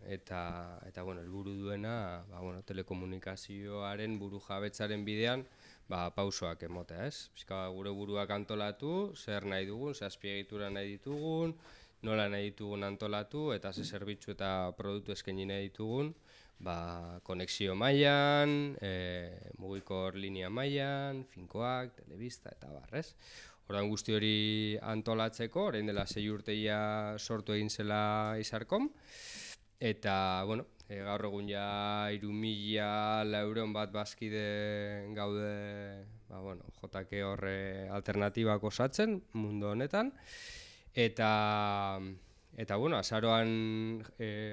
eta bueno, helburu duena, telekomunikazioaren burujabetzaren bidean, pausoak emotea, ez? Pixka gure buruak antolatu, zer nahi dugun, ze azpiegitura nahi ditugun, nola nahi ditugun antolatu, eta ze zerbitzu eta produktu eskaini nahi ditugun, konexio mailan, mugikor linea mailan, finkoak, telebista eta barrez. Orduan guzti hori antolatzeko, orain dela 6 urteia sortu egin zela Izarkom, eta, gaur egun ja 3.000 bat bazkide gaude, JK horre alternatibak osatzen mundu honetan, eta azaroan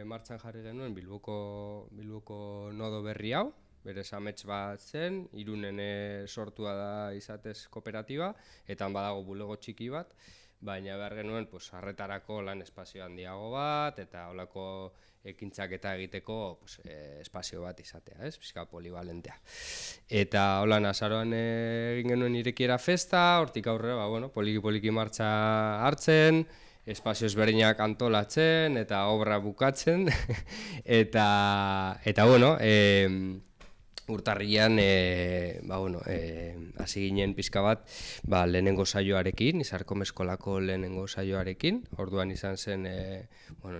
martxan jarri genuen Bilboko nodo berri hau, berez amets bat zen, Irunen sortua da izatez kooperatiba, eta badago bulego txiki bat, baina behar genuen harretarako lan espazio handiago bat, eta holako ekintzak eta egiteko espazio bat izatea, pixka polivalentea. Eta holan azaroan egin genuen irekiera festa, hortik aurrera, poliki-poliki martxa hartzen, espazio ezberdinak antolatzen eta obra bukatzen, eta urtarrian hasi ginen pixka bat lehenengo saioarekin, Izarkom eskolako lehenengo saioarekin, orduan izan zen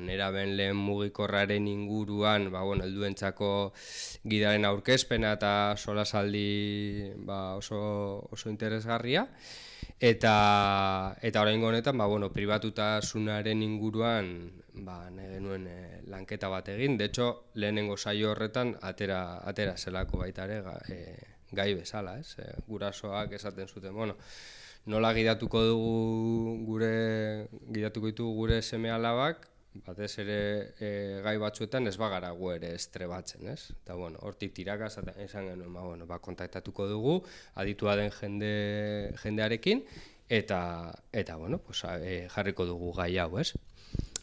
neraben lehen mugikorraren inguruan helduentzako gidaren aurkezpena eta solasaldi oso interesgarria. Eta oraingo honetan pribatutasunaren inguruan nahi genuen lanketa bat egin. De hecho, lehenengo saio horretan atera zelako baita ere gai bezala, ez? Gurasoak esaten zuten, nola gidatuko ditugu gure seme-alabak, batez ere gai batzuetan ez bagara gu ere estrebatzen, ez? Eta hortik tiraka esan genuen, kontaktatuko dugu, aditua den jendearekin, eta jarriko dugu gai hau, ez?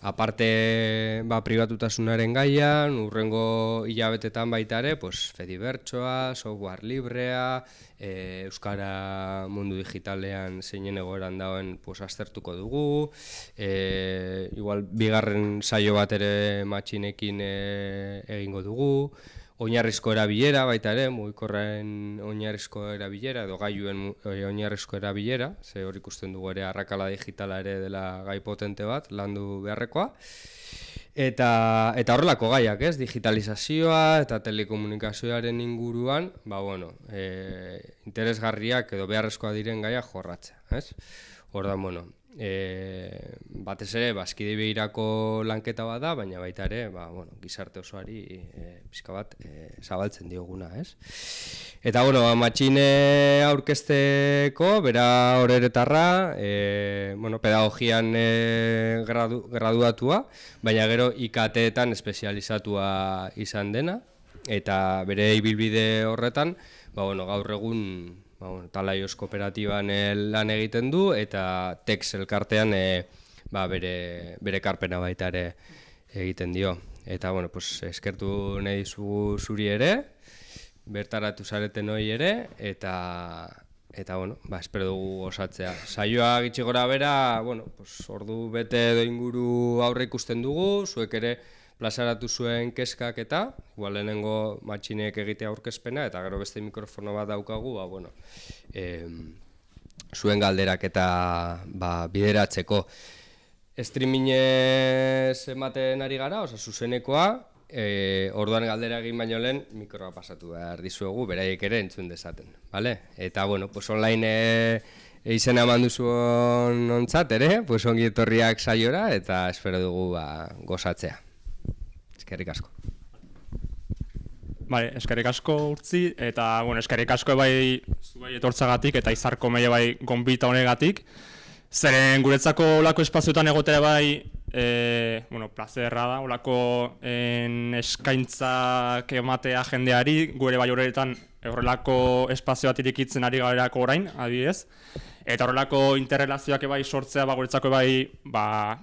Aparte, pribatutasunaren gaian, urrengo hilabetetan baita ere, Fedibertsoa, software librea, euskara mundu digitalean zeinen egoeran dagoen aztertuko dugu, igual bigarren saio bat ere matxinekin egingo dugu, oinarrizko erabilera baita ere, mugikorraren oinarrizko erabilera edo gailuen oinarrizko erabilera, ze hor ikusten dugu ere arrakala digitala ere dela gai potente bat, landu beharrekoa. Eta horrelako gaiak, ez? Digitalizazioa eta telekomunikazioaren inguruan, interesgarriak edo beharrezkoa diren gaiak jorratzea, ez? Orduan, batez ere, bazkide behirako lanketa bat da, baina baita ere, gizarte osoari pixka bat zabaltzen dioguna, ez? Eta, matxine aurkezteko, bera horeretarra, pedagogian graduatua, baina gero IKT-etan espezializatua izan dena, eta bere ibilbide horretan, gaur egun Talaios kooperatiban lan egiten du, eta Tex elkartean bere karpena baita ere egiten dio. Eta, eskertu nahi dizugu zuri ere, bertaratu zareten hori ere, eta espero dugu osatzea. Saioa gitxi gora bera, ordu bete edo inguru aurre ikusten dugu, zuek ere plazaratu zuen keskak eta, lehenengo matxinek egitea aurkezpena, eta gero beste mikrofono bat daukagu, zuen galderak eta bideratzeko. Streamingez ematen ari gara, zuzenekoa, orduan galdera egin baino lehen mikroa pasatu behar dizuegu, beraiek ere entzun dezaten. Eta, online izena eman duzu ontzat ere, ongi etorriak saiora, eta espero dugu gozatzea. Eskerrik asko. Eskerrik asko Urtzi, eta eskerrik asko zuei etortzagatik eta Izarkom bai gonbita honegatik. Zeren guretzako olako espazioetan egotea plazerra da, olako eskaintzak ematea jendeari, gure bai horretan horrelako espazio bat irikitzen ari garerako orain, adibidez. Eta horrelako interrelazioak sortzea guretzako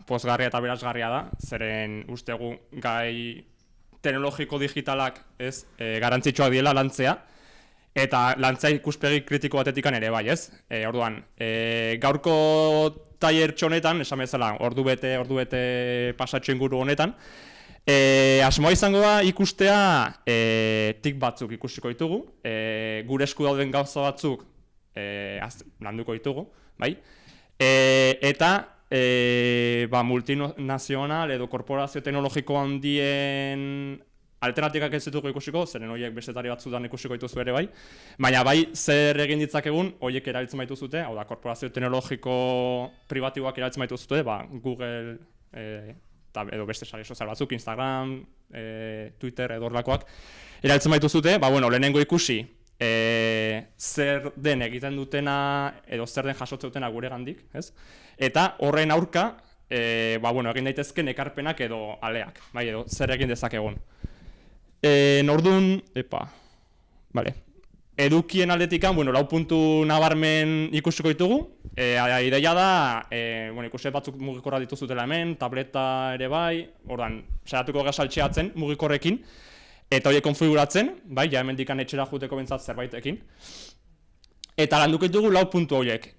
pozgarria eta berazgarria da, zeren ustegu gai teknologiko digitalak garantzitsuak diela lantzea, eta lantzea ikuspegi kritiko batetikan ere bai, ez? Orduan, gaurko tailer txonetan, esan bezala, ordu bete pasatxo inguru honetan, Asmoa izango da ikustea tik batzuk ikusiko ditugu, gure esku dauden gauza batzuk landuko ditugu, bai? Eta multinazional edo korporazio teknologiko handien alternatikak ez ditugu ikusiko, zeren horiek bestetari batzutan ikusiko dituzu ere bai, baina bai zer egin ditzakegun horiek erabiltzen baituzute, hau da, korporazio teknologiko pribatiboak erabiltzen baituzute, Google edo beste sare sozial batzuk, Instagram, Twitter edo horlakoak erabiltzen baituzute, lehenengo ikusi zer den egiten dutena edo zer den jasotzen dutena guregandik, ez? Eta horren aurka, egin daitezken ekarpenak edo aleak, bai, edo zer egin dezakegun. Nordun, edukien aldetikan, lau puntu nabarmen ikusiko ditugu. Ideia da, ikusi batzuk mugikorra dituzutela hemen, tableta ere bai, ordan, saiatuko gazaltxeatzen mugikorrekin, eta horiek konfiguratzen, bai, ja hemen dikan etxera juteko bentsat zerbaitekin. Eta landuko ditugu 4 puntu horiek.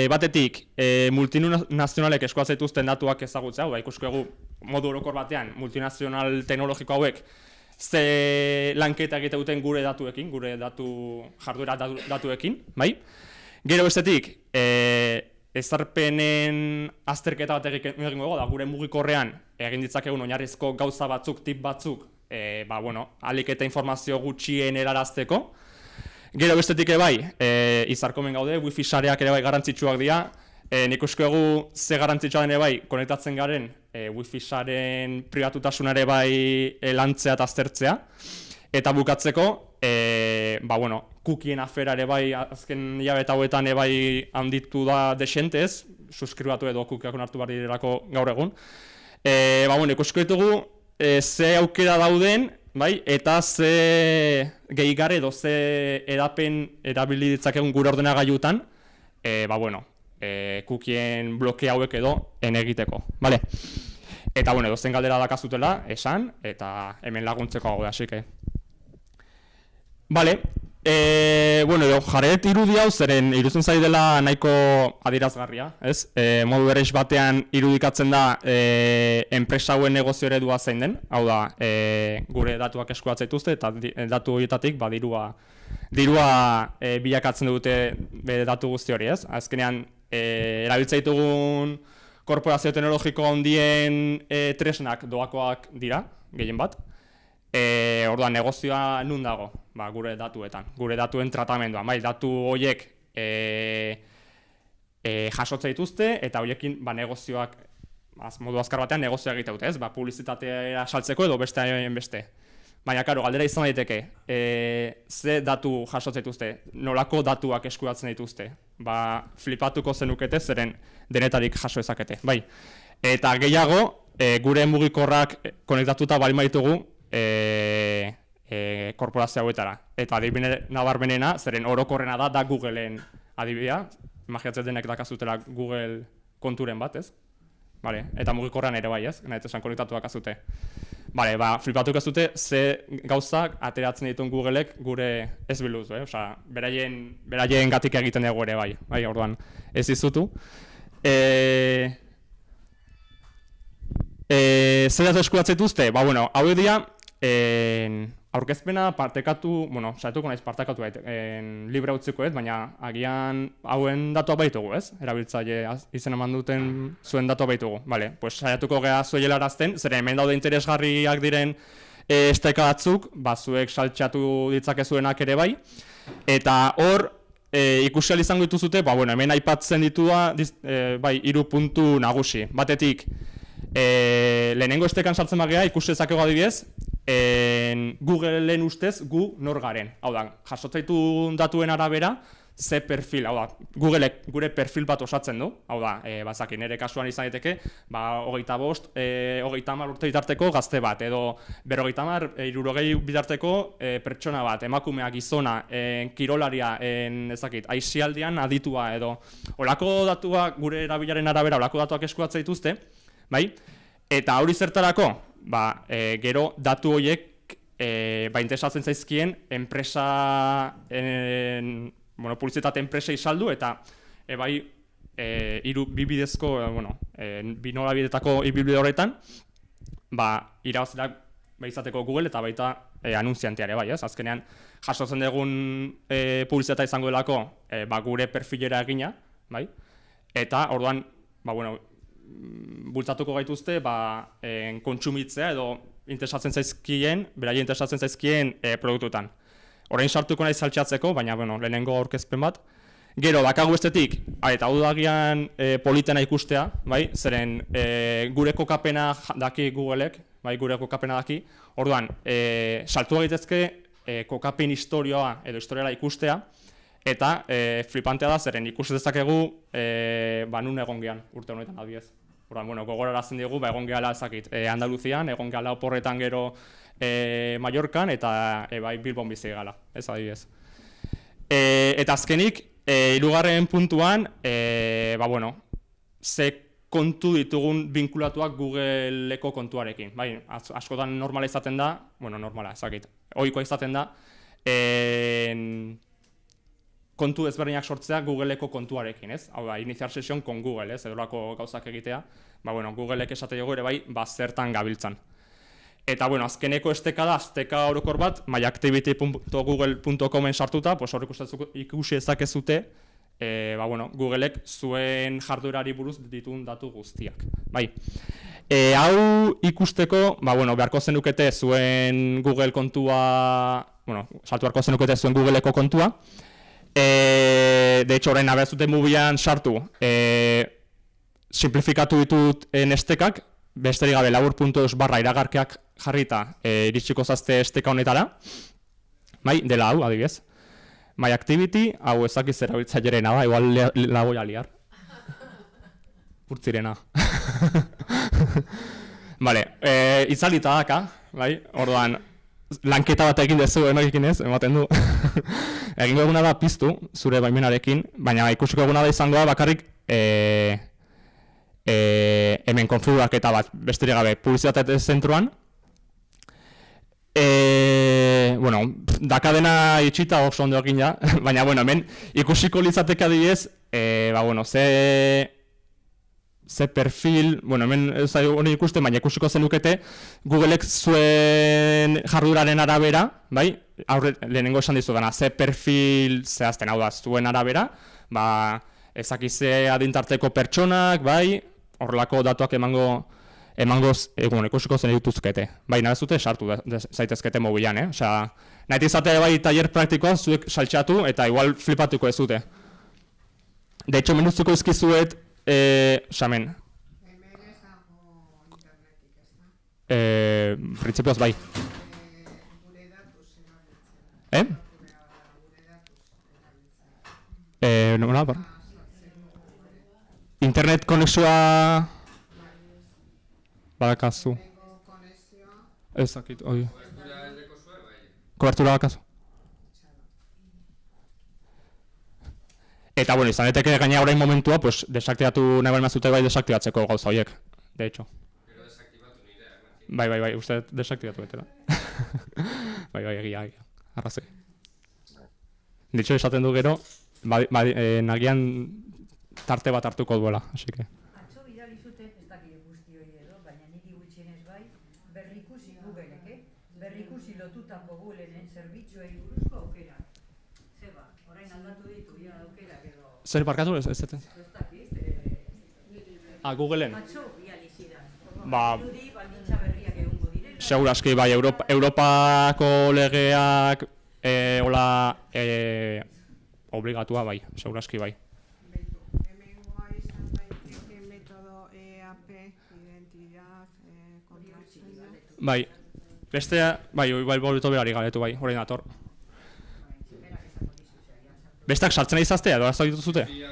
Batetik, multinazionalek eskuatzen dituzten datuak ezagutzea, ikusko egu modu orokor batean, multinazional teknologiko hauek, ze lanketa egite duten gure datuekin, gure jarduera datuekin, bai? Gero bestetik, ezarpenen azterketa bat egingo da, gure mugikorrean egin ditzakegun oinarrizko gauza batzuk, tip batzuk, alik eta informazio gutxien erarazteko. Gero bestetik bai, izarkomen gaude, wifi sareak ere bai garrantzitsuak dira, nik uste egu ze garrantzitsua den bai, konektatzen garen wifi saren pribatutasun ere bai lantzea eta aztertzea. Eta bukatzeko, cookien afera ere bai, azken hilabete hauetan ere bai handitu da desentez, suskribatu edo cookieak onartu behar direlako gaur egun. Ikusko ditugu, ze aukera dauden, bai, eta ze gehigarri edo ze edapen erabili ditzakegun gure ordenagailutan, cookien bloke hauek edo egiteko, bale? Eta, edozen galdera dakazutela, esan, eta hemen laguntzeko hau da, asike. Bale, jarret irudi hau zeren iruzen zai dela nahiko adierazgarria, ez? Modu bereiz batean irudikatzen da enpresa hauen negozio eredua zein den, hau da, gure datuak eskuatzen dituzte eta datu horietatik dirua bilakatzen dute datu guzti hori, ez? Azkenean, erabiltza ditugun korporazio teknologiko handien tresnak doakoak dira, gehien bat. Orduan, negozioa nun dago, gure datuetan, gure datuen tratamenduan, datu horiek jasotza dituzte eta horiekin negozioak, modu azkar batean negozioa egitea dute, ez? Publizitatea saltzeko edo beste. Baina, karo, galdera izan daiteke, ze datu jasotza dituzte, nolako datuak eskuratzen dituzte, flipatuko zenukete zeren denetarik jaso ezakete, bai. Eta gehiago, gure mugikorrak konektatuta bali maitugu, korporazio hauetara. Eta adibine nabarmenena, zeren orokorrena da Googleen adibidea, imagiatzen denek dakazutela Google konturen bat, ez? Eta mugikorran ere bai, ez? Nahi esan konektatuak azute. Flipatuko ez dute, ze gauzak ateratzen dituen Googleek gure ez biluz, beraien gatik egiten dugu ere bai, orduan ez izutu. Zer datu eskuratzen dituzte? Hau edia, aurkezpena partekatu, saietuko naiz partekatu libre utziko ez, baina agian hauen datuak baitugu, ez? Erabiltzaile izen eman duten zuen datuak baitugu. Saietuko geha zuelarazten, zeren hemen daude interesgarriak diren esteka batzuk, zuek saltxatu ditzakezuenak ere bai, eta hor, ikusi izango dituzute, hemen aipatzen ditu da, 3 puntu nagusi. Batetik, lehenengo estekan sartzen bagea, ikusi dezakegu adibidez, Googleen ustez gu nor garen. Hau da, jasotzaitu datuen arabera, ze perfil, hau da, Googleek gure perfil bat osatzen du, hau da, bazaki, nire kasuan izan daiteke, 25, 30 urte bitarteko gazte bat, edo 50, 60 bitarteko pertsona bat, emakumea, gizona, kirolaria, ezakit, aisialdian aditua, edo olako datuak gure erabilaren arabera, olako datuak eskuratzen dituzte, bai? Eta hori zertarako, gero datu horiek interesatzen zaizkien enpresa, publizitate enpresei saldu eta bibidezko, binolabidetako ibilbide horretan irabazleak izateko Google eta baita anuntzianteare bai, ez? Azkenean jasotzen dugun publizitatea izango delako gure perfilera egina, bai? Eta orduan, bultzatuko gaituzte kontsumitzea edo beraien interesatzen zaizkien produktuetan. Orain sartuko nahi saltxatzeko, baina lehenengo aurkezpen bat. Gero, bakagu bestetik, eta hau dagian politena ikustea, bai? Zeren gure kokapena daki Googleek, bai, gure kokapena daki. Orduan, saltu gaitezke kokapen historioa edo historiara ikustea, eta flipantea da, zeren ikus dezakegu nun egon gehan urte honetan adibidez. Orduan, gogorarazten digu, egon gehala ezakit Andaluzian, egon gehala oporretan gero Mallorcan, eta Bilbon bizi gala, ez adibidez. Eta azkenik, hirugarren puntuan, ze kontu ditugun vinkulatuak Google-eko kontuarekin. Askotan normala izaten da, normala, ezakit, ohikoa izaten da, kontu ezberdinak sortzea Google-eko kontuarekin, ez? Hau da, iniciar session con Google, ez? Edolako gauzak egitea, Google-ek esate dugu ere zertan gabiltzan. Eta, azkeneko esteka da, esteka orokor bat, myactivity.google.comen sartuta, hor ikusi ezakezute, Google-ek zuen jarduerari buruz ditun datu guztiak. Hau ikusteko, beharko zenukete zuen Google kontua, sartu beharko zenukete zuen Google-eko kontua. De hecho, orain abezute mubian sartu, simplifikatu ditut nestekak, besterik gabe labur.eus/iragarkiak jarrita iritsiko zazte esteka honetara, dela hau, adibidez. MyActivity, hau ezakiz erabiltzailerena da, igual lago jaliar. Urtzirena. Itzalita daka, orduan, lanketa bat egin dezu, enoikin ez, ematen du. Egingo eguna da piztu, zure baimenarekin, baina ikusiko eguna da izangoa bakarrik hemen konfiguraketa bat, besterik gabe, publizitate zentroan. Dakadena itxita oso ondo egin ja, baina hemen ikusiko litzateke adibidez, ze perfil, hemen ez da hori ikusten, baina ikusiko zenukete Googleek zuen jarduraren arabera, lehenengo esan dizudana, ze perfil zehazten, hau da, zuen arabera, ezakize adintarteko pertsonak, horrelako datuak ikusiko zen dituzkete. Nahi zute sartu zaitezkete mobilan, nahi izate taller praktikoa zuek saltxatu eta igual flipatuko ez dute. De hecho, menuztuko izkizuet, xamen. Hemen ez dago internetik, ez da? Printzipioz bai. Gure datuz erabiltzen. Nola, bar? Internet konexioa... Badakazu. Ezakit, oi. Kobertura bakazu. Eta, izan daiteke gaina orain momentua, desaktibatu nahi bali mazute desaktibatzeko gauza horiek, de hecho. Pero desaktibatu nirea. Bai, uste desaktibatu betela. Egia, arrazoi. De hecho, esaten du gero, nagian tarte bat hartuko duela, así que... Atzo bidali zuten, ez dakile guzti hori edo, baina niri gutxienez berrikusi Googleek, berrikusi lotutako Googleen zerbitzuei buruzko aukera. Zeba, orain aldatu ditu, aukerak edo... Zer barkatu ez ez? Ez dakit, Googleen? atzo bidali zidan. Irudi, baldintza berriak egongo direla. Segurazki, Europako legeak, obligatua segurazki bai. Hemengoa izan daiteke metodo EAP, identidad, kontraseña. Bestea, boleto berari galetu orain dator. Besteak sartzen nahi izaztea, edo azta dituzute? Identitatea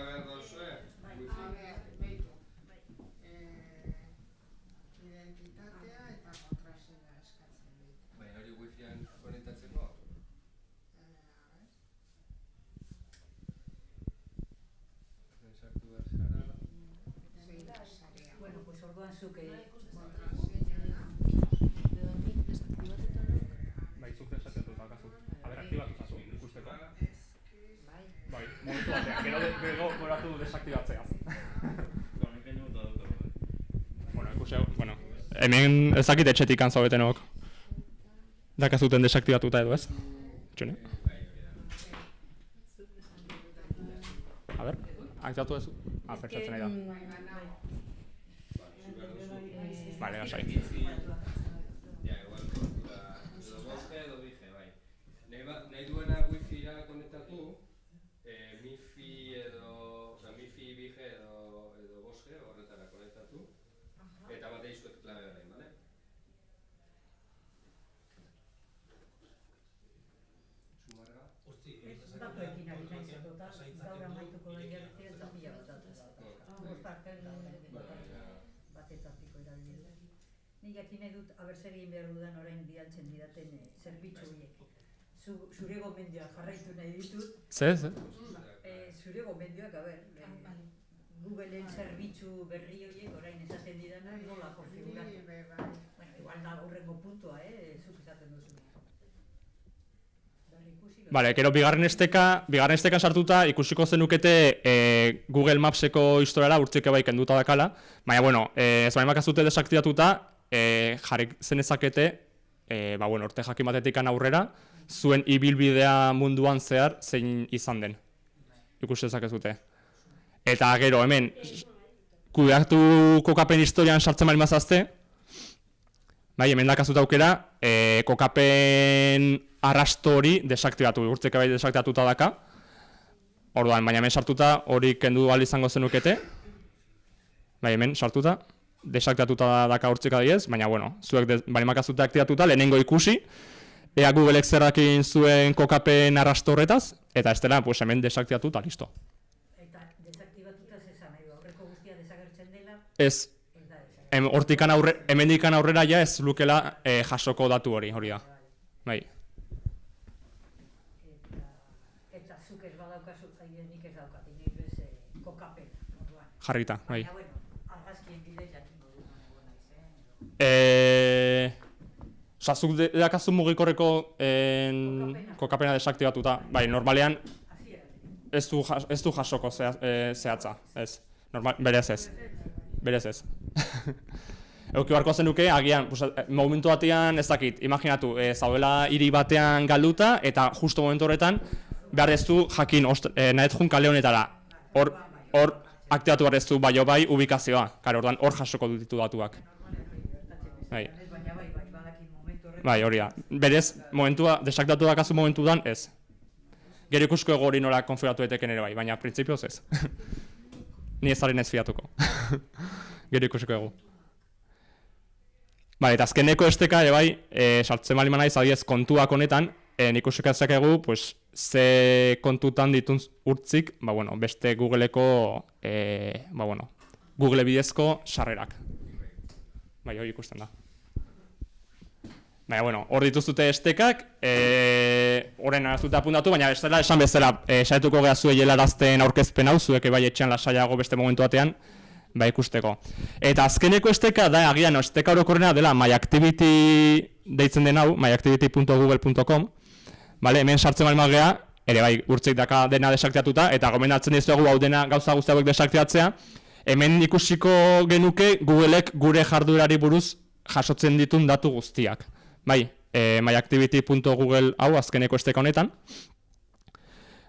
eta kontraseña eskatzen dit. Hori wifian konektatzen no? Bueno, pues orduan zuk Zuk esaten dut bakazu. Aktibatu zazu, ikusteko. Momentu batean, gero goratu desaktibatzea. Ikusi hau, Hemen ezakit etxetik zaudetenok. Dakazuten desaktibatuta edo ez? Txune? A ber, aktibatu ez? Pentsatzen nahi da. Vale, gasai. Nahi duena wifi-ra konektatu, MiFi edo 2G edo 5G horretara konektatu, eta bat eizuet klabe orain, bale? Sumarga? Datuekin ari naiz total, gaur amaituko da hilabete ez da pila bat datu. Batetapiko erabiltzen. Nik jakin nahi dut zer egin behar dudan orain bidaltzen didaten zerbitzu horiek. Zure gomendioak jarraitu nahi ditut. Zer? Zure gomendioak, Googleen zerbitzu berri horiek orain esaten didana nola konfiguratu. Bueno, igual da aurrengo puntua, zuk esaten duzu. Bale, gero bigarren esteka sartuta ikusiko zenukete Google Mapseko historiara urtzike bai kenduta dakala, baina, bueno, ez baina makazute desaktibatuta, jarri zenezakete, orte jakin batetik aurrera, zuen ibilbidea munduan zehar zein izan den. Ikusi dezakezute. Eta gero, hemen, kudeatu kokapen historian sartzen bali mazazte, bai, hemen dakazuta aukera, kokapen arrasto hori desaktibatu, urtzeke bai desaktibatuta daka. Orduan, baina hemen sartuta hori kendu ahal izango zenukete. Bai, hemen sartuta, desaktibatuta daka urtzeke adiez, baina, zuek bali makazuta aktibatuta, lehenengo ikusi, ea Googleek zerrakin zuen kokapen arrasto horretaz, eta ez dela, hemen desaktibatuta, listo. Eta desaktibatuta zezan, aurreko guztia desagertzen dela? Ez, hemendikan aurrera ja ez lukela jasoko datu hori da. Bai. Eta zuk ez badaukazu nik ez daukat, nik bez kokapen, orduan. Jarrita, bai. Baina, argazkien bidez jakingo du nahi Osa, zuk dakazu mugikorreko kokapena desaktibatuta. Bai, normalean ez du jasoko zehatza, ez. Berez ez. Berez ez. Euki barko zenuke, agian, momentu batean ez dakit, imaginatu, zaudela hiri batean galduta, eta justo momentu horretan, behar ez du jakin, nahet jun kale honetara. Hor aktibatu behar ez du bai ubikazioa, orduan hor jasoko ditu datuak. Bai, hori da. Berez, momentua, desaktibatu dakazu momentudan, ez. Gero ikusko ego hori nola konfiguratu eteken ere bai, baina printzipioz ez. Ni ez ez fiatuko. Gero ikusiko egu. Bale, eta azkeneko esteka ere bai, sartzen bali manaiz adiez kontuak honetan, nik ikusiko ezakegu, ze kontutan ditun urtzik, beste Googleeko, Google bidezko sarrerak. Bai, hori ikusten da. Baina, hor dituzute estekak, horren araztuta apuntatu, baina ez dela esan bezala, saietuko geha zuei helarazten aurkezpen hau, zuek bai etxean lasaiago beste momentu batean, ikusteko. Eta azkeneko esteka da, agian, esteka orokorrena dela MyActivity deitzen den hau, myactivity.google.com, hemen sartzen bali magea, ere bai, urtzik daka dena desaktibatuta, eta gomendatzen dizuegu hau dena gauza guztiak desaktibatzea, hemen ikusiko genuke Googleek gure jarduerari buruz jasotzen ditun datu guztiak. Bai, myactivity.google hau azkeneko esteka honetan.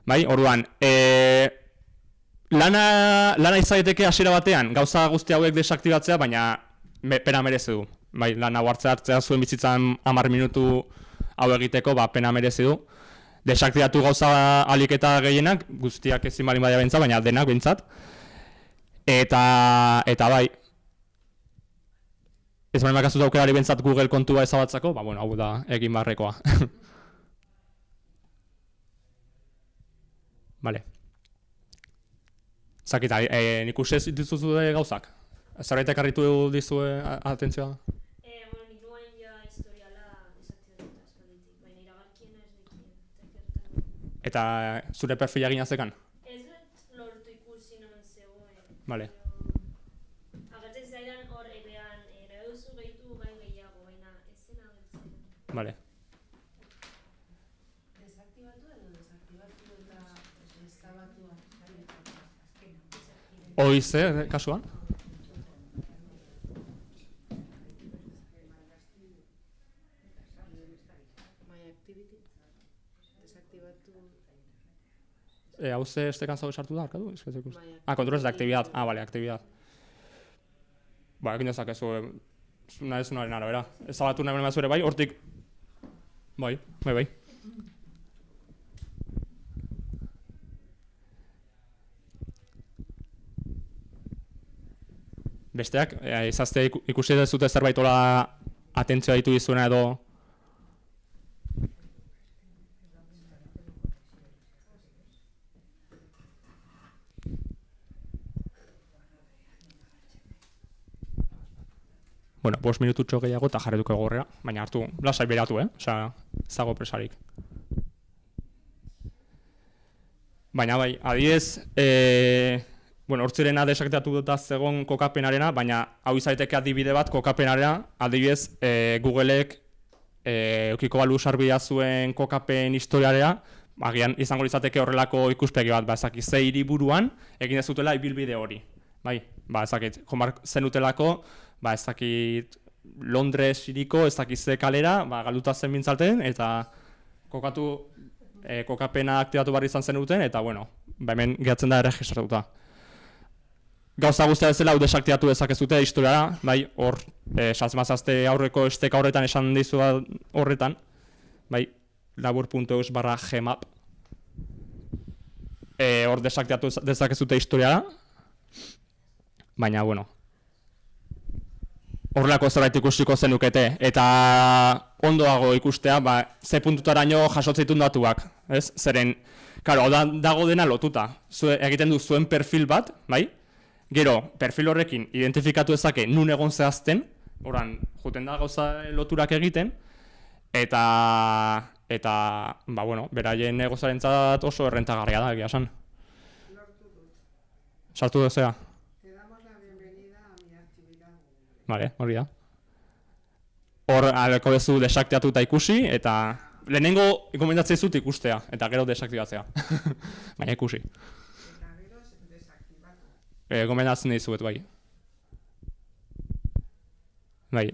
Bai, orduan, lana izaiteke hasiera batean, gauza guzti hauek desaktibatzea, baina pena merezi du. Bai, lana hau hartzea zuen bizitzan 10 minutu hau egiteko, pena merezi du. Desaktibatu gauza alik eta gehienak, guztiak ezin balin badia bentsat, baina denak bentsat. Eta bai, ez baina makazuta aukerari bentsat Google kontua ezabatzako, hau da egin barrekoa. Bale. Zakita, nik usez dituzu gauzak? Zerbaitek harritu dizue atentzioa? Nik nuen ja historiala desaktibatuta espalditik, baina iragarkiena ez dikin. Eta zure perfila egin azekan? Ez dut lortu ikusi non zegoen. Bale. Agertzen zaidan hor ebean duzu gehitu gai gehiago, baina ez zen agertzen. Bale. Desaktibatu edo desaktibatu eta desabatua. Hoi ze, kasuan? hau ze este cansado sartu da, arkadu? Bai, Controles de actividad. Vale, actividad. Ba, egin dezakezu, nahi ez unaren arabera. Ezabatu nahi bena zure bai, hortik... Bai. Besteak, izazte ikusi dezute zerbait hola atentzioa ditu dizuna edo... Bueno, 5 minututxo gehiago eta jarretuko gorrea, baina hartu, lasai beratu, Osea, ez dago presarik. Baina bai, adibidez, hortzirena desaktatu dut zegoen kokapenarena, baina hau izaiteke adibide bat kokapenarena, adibidez, Googleek eukiko balu sarbidea zuen kokapen historiarea, agian izango izateke horrelako ikuspegi bat, ezakit, ze hiriburuan egin ez dutela ibilbide hori. Bai, ezakit, jomar zenutelako, ezakit Londres hiriko, ezakit ze kalera, galduta zen mintzalten, eta kokapena aktibatu barri izan zenuten, eta bueno, hemen gehatzen da erregistratuta. Gauza guztia bezala hau desaktibatu dezakezute historiara, bai, hor, saltzmazazte aurreko esteka horretan esan dizu horretan, bai, labur.eus/gmap. Hor desaktibatu dezakezute historiara, baina, bueno, horrelako zerbait ikusiko zenukete, eta ondoago ikustea, ze puntutaraino jasotzeitun datuak, ez? Zeren, karo, dago dena lotuta, egiten du zuen perfil bat, bai? Gero, perfil horrekin identifikatu ezake nun egon zehazten, oran, juten da gauza loturak egiten, eta beraien gozarentzat oso errentagarria da, egia esan. Sartu duzea? Vale, hori da. Hor, aleko bezu desaktivatuta ikusi, eta lehenengo gomendatzen zut ikustea, eta gero desaktibatzea. Baina ikusi. Eta gero desaktibatu. Gomendatzen dizuet, bai. Bai.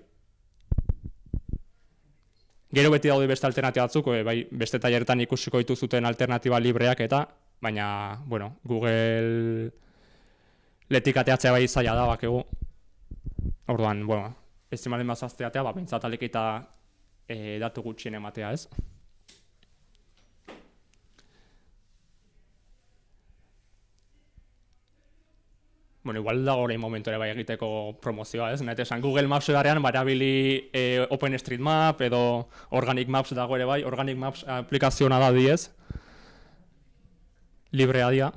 Gero beti daude beste alternatiba batzuk, bai, beste tailerretan ikusiko dituzuten alternatiba libreak eta, baina, bueno, Google letik ateatzea bai zaila da, bakegu. Orduan, bueno, estimalen mazazteatea, bintzat alekita datu gutxien ematea, ez? Bueno, igual dago orain momentu ere bai egiteko promozioa, ez? Nahi esan Google Maps edarean barabili OpenStreetMap edo Organic Maps dago ere bai, Organic Maps aplikazioa da diez, librea dia,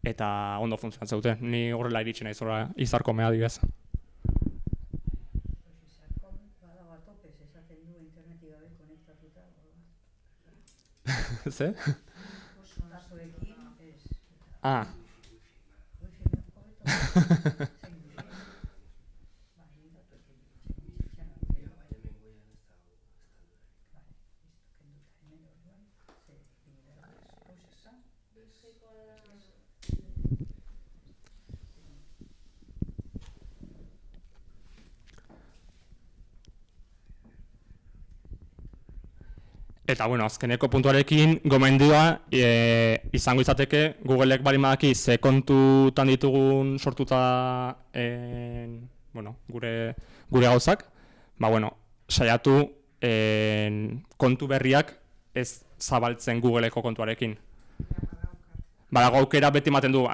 eta ondo funtzionatzen dute, ni horrela iritsi naiz horra izarkomea diez. Ze? Ah. Eta, bueno, azkeneko puntuarekin gomendioa izango izateke Googleek bali madaki ze kontutan ditugun sortuta gure gauzak, saiatu kontu berriak ez zabaltzen Googleeko kontuarekin. Badago aukera beti ematen du,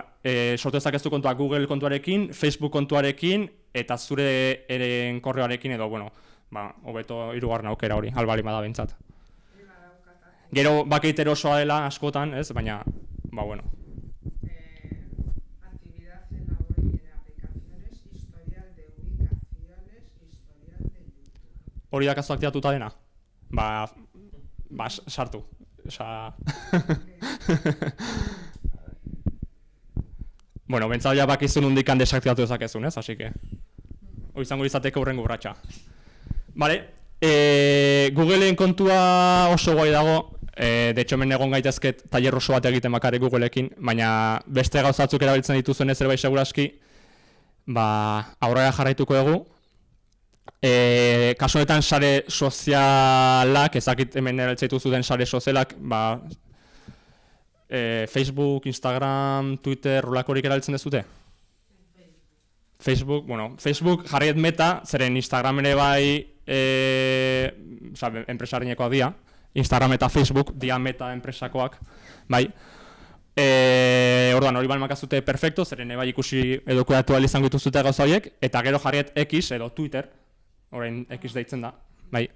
sortu ezakezu kontua Google kontuarekin, Facebook kontuarekin, eta zure eren korreoarekin edo, hobeto hirugarren aukera hori, albali bada behintzat. Gero bakit erosoa dela askotan, ez, baina, bueno. Actividad en la web y en aplicaciones, historial de ubicaciones, historial de YouTube. Hori da kasu aktibatuta dena? Sartu. Osa... Bueno, bentsat ja bakizun hundikan desaktibatu dezakezun, ez, así que... Hoi izango izateko hurrengo urratsa. Vale, Googleen kontua oso guai dago. De hecho, hemen egon gaitezket tailer oso bat egiten bakarrik Googleekin, baina beste gauzatzuk erabiltzen dituzuen ez zerbait seguraski, aurrera jarraituko dugu. Kasu honetan sare sozialak, ezakit hemen erabiltzen dituzuen sare sozialak, Facebook, Instagram, Twitter, rolakorik erabiltzen dezute? Facebook, bueno, Facebook jarriet Meta, zeren Instagram ere bai, enpresarinekoak dira, Instagram eta Facebook dia Meta enpresakoak, bai. Orduan, hori balmakazute perfecto, zeren bai ikusi edo kudeatu ahal izango dituzute gauza horiek, eta gero jarriet X edo Twitter, orain X deitzen da, bai.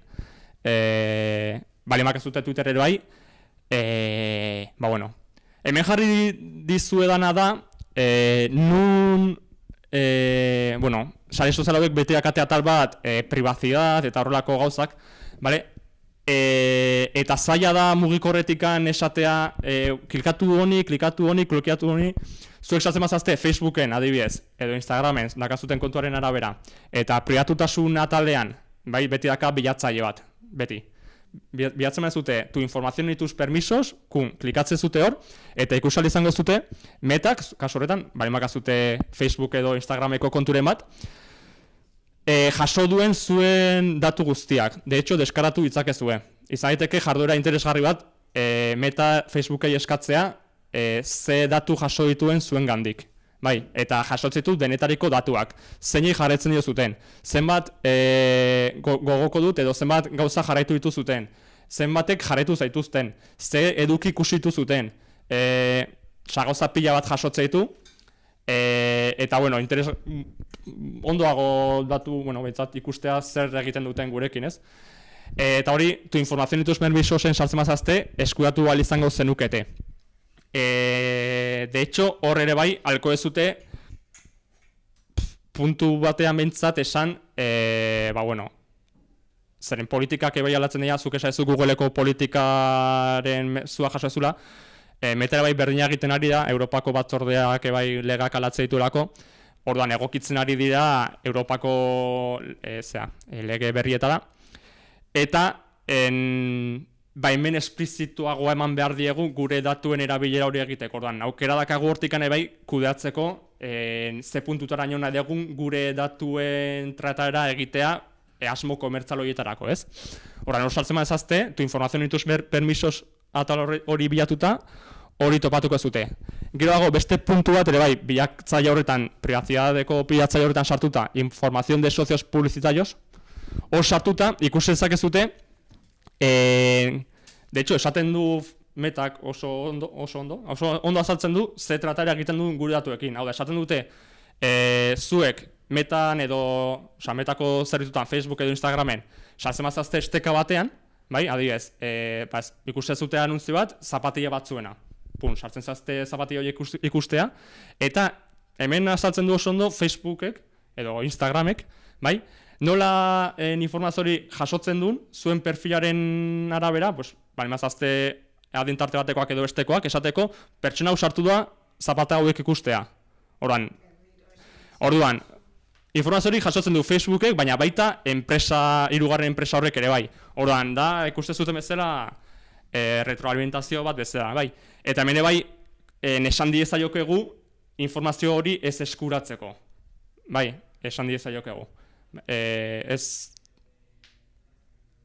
Balmakazute Twitter ere bai, ba bueno. Hemen jarri dizuedana da, nun, bueno, sare sozial hauek beti dakate atal bat, privacidad eta horrelako gauzak, bale? Eta zaila da mugikorretikan esatea, klikatu honi, blokeatu honi, zuek esatzen mazazte Facebooken adibidez, edo Instagramen dakazuten kontuaren arabera, eta pribatutasun atalean, bai, beti daka bilatzaile bat, beti. Bilatzen zute, tu información y tus permisos, klikatzen zute hor, eta ikusal izango zute, Metak, kasu horretan, balimak azute Facebook edo Instagrameko konturen bat, jaso duen zuen datu guztiak. De hecho, deskaratu ditzakezue. Izan daiteke jarduera interesgarri bat, Meta Facebookei eskatzea, ze datu jaso dituen zuen gandik. Bai, eta jasotzitu denetariko datuak. Zeinei jarraitzen zuten. Zenbat gogoko dut edo zenbat gauza jarraitu dituzuten. Zenbatek jarraitu zaituzten. Ze eduki ikusitu zuten. Gauza pila bat jasotzea ditu. Eta, bueno, ondoago datu, bueno, behintzat ikustea zer egiten duten gurekin, ez? Eta hori, tu información y tus permisosen sartzen mazazte, eskudatu ahal izango zenukete. De hecho, hor ere bai, alko ezute puntu batean behintzat esan, ba bueno, zeren politikak ebai alatzen dira, zuk esaezu Googleko politikaren zua jaso ezula, Metera bai berdina egiten ari da, Europako batzordeak ebai legak alatzea ditulako, orduan egokitzen ari dira Europako lege berrietara, eta baimen esplizituagoa eman behar diegu gure datuen erabilera hori egiteko. Orduan, aukera dakagu hortikan ebai kudeatzeko ze puntutara nahi dugun gure datuen tratara egitea asmo komertzal horietarako, ez? Orduan, hor saltzen mazazte, tu información y tus permisos atal hori bilatuta, hori topatuko zute. Geroago, beste puntu bat ere bai, bilatzaile horretan, privacidadeko bilatzaile horretan sartuta, información de socios publicitarios, hor sartuta, ikusten zakezute, de hecho, esaten du Metak oso ondo azaltzen du, ze tratara egiten du gure datuekin. Hau da, esaten dute, zuek Metan edo, Metako zerritutan, Facebook edo Instagramen, sartzen mazazte esteka batean, bai, adibidez, ikusten zute anuntzio bat, zapatila batzuena. Sartzen zazte zapatila horiek ikustea, eta hemen azaltzen du oso ondo Facebookek edo Instagramek, bai, nola informazio hori jasotzen duen, zuen perfilaren arabera, mazazte adintarte batekoak edo bestekoak, esateko, pertsona hau sartu da zapata hauek ikustea. Orduan, informazio hori jasotzen du Facebookek, baina baita hirugarren enpresa horrek ere bai. Orduan, da, ikusten zuten bezala retroalimentazio bat bezala, bai. Eta hemen bai, esan diezaiokegu informazio hori ez eskuratzeko. Bai, esan diezaiokegu.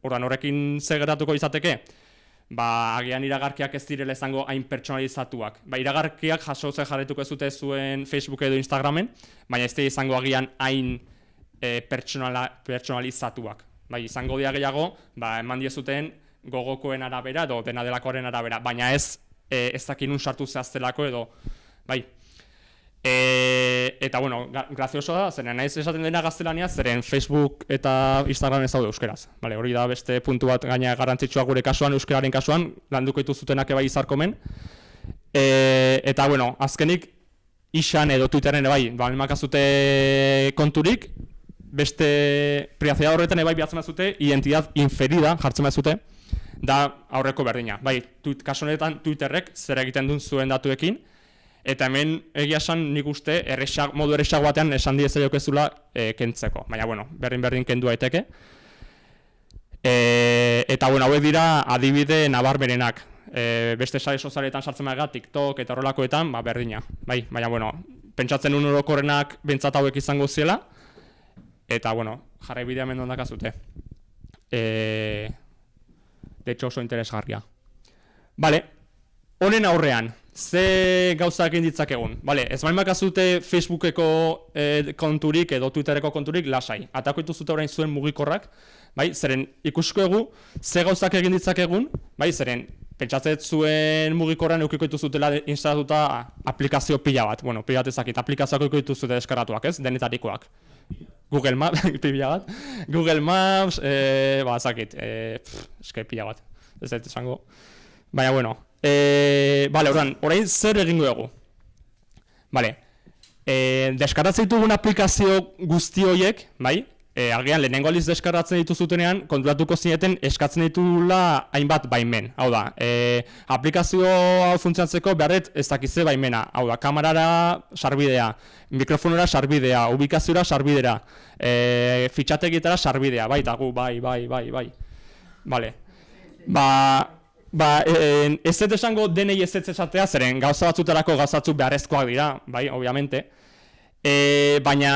Orduan, horrekin ze gertatuko izateke? Agian iragarkiak ez direla izango hain pertsonalizatuak. Iragarkiak jasotzen jarretuko ez dute zuen Facebook edo Instagramen, baina ez dira izango agian hain pertsonalizatuak. Izango dira gehiago, eman diezuten gogokoen arabera edo dena delakoaren arabera, baina ez dakinun sartu zehaztelako edo, bai. Eta, bueno, grazioso da, zeren naiz esaten dena gaztelania, zeren Facebook eta Instagram ez daude euskeraz. Hori da beste puntu bat gaina garrantzitsua gure kasuan, euskeraren kasuan, landuko dituzutenak ebai izarkomen. Eta, bueno, azkenik, Ixan edo Twitteren ebai, makazute konturik, beste privacidad horretan ebai bihatzen bazute, identidad inferida jartzen bazute, da aurreko berdina. Kasu honetan Twitterrek zer egiten duen zuen datuekin, eta hemen egia esan nik uste modu erresago batean esan diezaiokezula kentzeko. Baina, bueno, berdin kendu daiteke. Eta, bueno, hauek dira adibide nabarmenenak. Beste sare sozialetan sartzen maga, TikTok eta horrelakoetan, berdina. Baina, bueno, pentsatzen un orokorrenak bentsat hauek izango ziela. Eta, bueno, jarraibidea hemen ondakazute. De hecho, oso interesgarria. Vale. honen aurrean, ze gauzak egin ditzakegun? Bale, ez baldin bakazute Facebookeko konturik edo Twittereko konturik lasai. Atako dituzute orain zuen mugikorrak, bai, zeren ikusko egu, ze gauzak egin ditzakegun, bai, zeren pentsatzet zuen mugikorran eukiko dituzutela instalatuta aplikazio pila bat. Bueno, pila bat ezakit, aplikazioak eukiko dituzute deskaratuak, ez? Denetarikoak. Google Maps, pila bat. Google Maps, ezakit, eske pila bat. Ez dut esango. Baina, bueno. Bale, orain zer egingo dugu? Bale, deskarratzen ditugun aplikazio guzti horiek, bai? Agian lehenengo aldiz deskarratzen dituzutenean, konturatuko zineten eskatzen ditula hainbat baimen. Hau da, aplikazio hau funtzionatzeko beharret ez dakize baimena. Hau da, kamerara sarbidea, mikrofonora sarbidea, ubikaziora sarbidea, fitxategietara sarbidea, bai, eta gu, bai. Bale. Ez dut esango denei ez esatea, zeren gauza batzutarako gauzatzuk beharrezkoak dira, bai, obviamente. Baina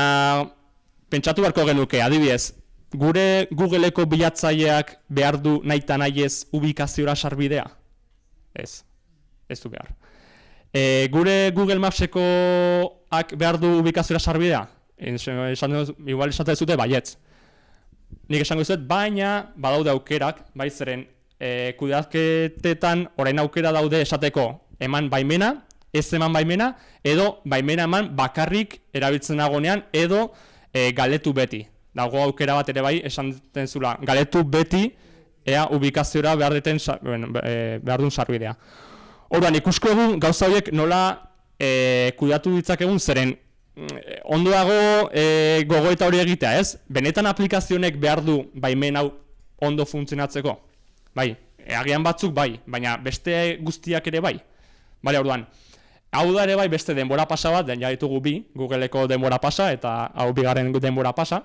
pentsatu beharko genuke, adibidez, gure Googleeko bilatzaileak behar du nahita nahiez ubikaziora sarbidea? Ez du behar. Gure Google Mapsekoak behar du ubikaziora sarbidea? Igual esatea zute baietz. Nik esango dizuet, baina badaude aukerak, bai zeren kudeaketetan orain aukera daude esateko eman baimena, ez eman baimena, edo baimena eman bakarrik erabiltzen nagonean, edo galetu beti. Dago aukera bat ere bai, esan zula, galetu beti, ea ubikaziora behar duen sarbidea. Orduan, ikusko egun gauza horiek nola kudeatu ditzakegun, zeren ondo dago gogoeta hori egitea, ez? Benetan aplikazionek behar du baimen hau ondo funtzionatzeko? Bai, agian batzuk bai, baina beste guztiak ere bai. Bale, orduan, hau da ere bai beste denbora pasa bat, ja ditugu bi, Googleeko denbora pasa eta hau bigarren denbora pasa.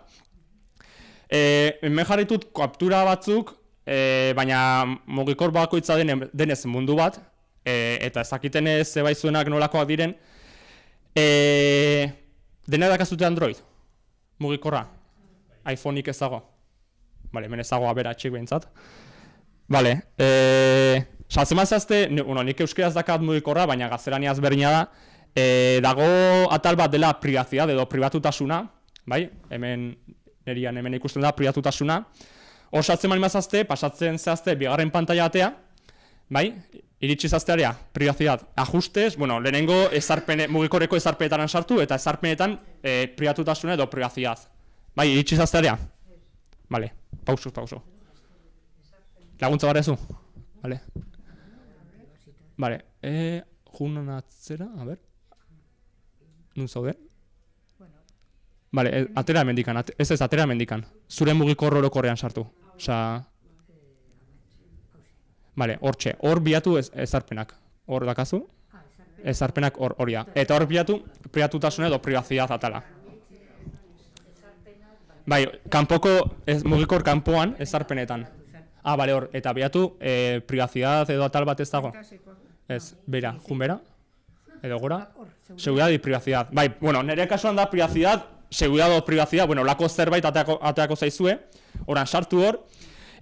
Hemen jarritut kaptura batzuk, baina mugikor bakoitza denez mundu bat, eta ezakiten ez zebaizuenak nolakoak diren. Dena dakazute Android, mugikorra, iPhoneik ez dago. Bale, hemen ez dago aberatxik behintzat. Bale, saltzen mazazte, nik euskeraz dakat mugikorra, baina gaztelaniaz berdina da, dago atal bat dela privacidad edo pribatutasuna, bai, hemen ikusten da pribatutasuna. Hor saltzen mazazte, pasatzen zehazte bigarren pantaila atea, bai, iritsi zaztearea, privacidad, ajustes, bueno, lehenengo mugikorreko ezarpenetaran sartu eta ezarpenetan pribatutasuna edo privacidad. Bai, iritsi zaztearea? Bale, pausu. Laguntza barezu? Bale. Bale, junon atzera, a ber. Nun zaude? Bale, atera hemendikan, atera hemendikan. Zure mugikorro orokorrean sartu. Osa... Bale, hortxe, hor bilatu ezarpenak. Hor dakazu? Ezarpenak horia. Eta hor bilatu pribatutasuna edo privacidad atala. Bai, mugikor kanpoan ezarpenetan. Bale, hor, eta bilatu privacidad edo atal bat ez dago. Ez, bera, jun bera? Edo gora? Seguridad y privacidad. Bai, bueno, nire kasuan da privacidad, seguridad o privacidad, bueno, lako zerbait ateako zaizue, oran sartu hor,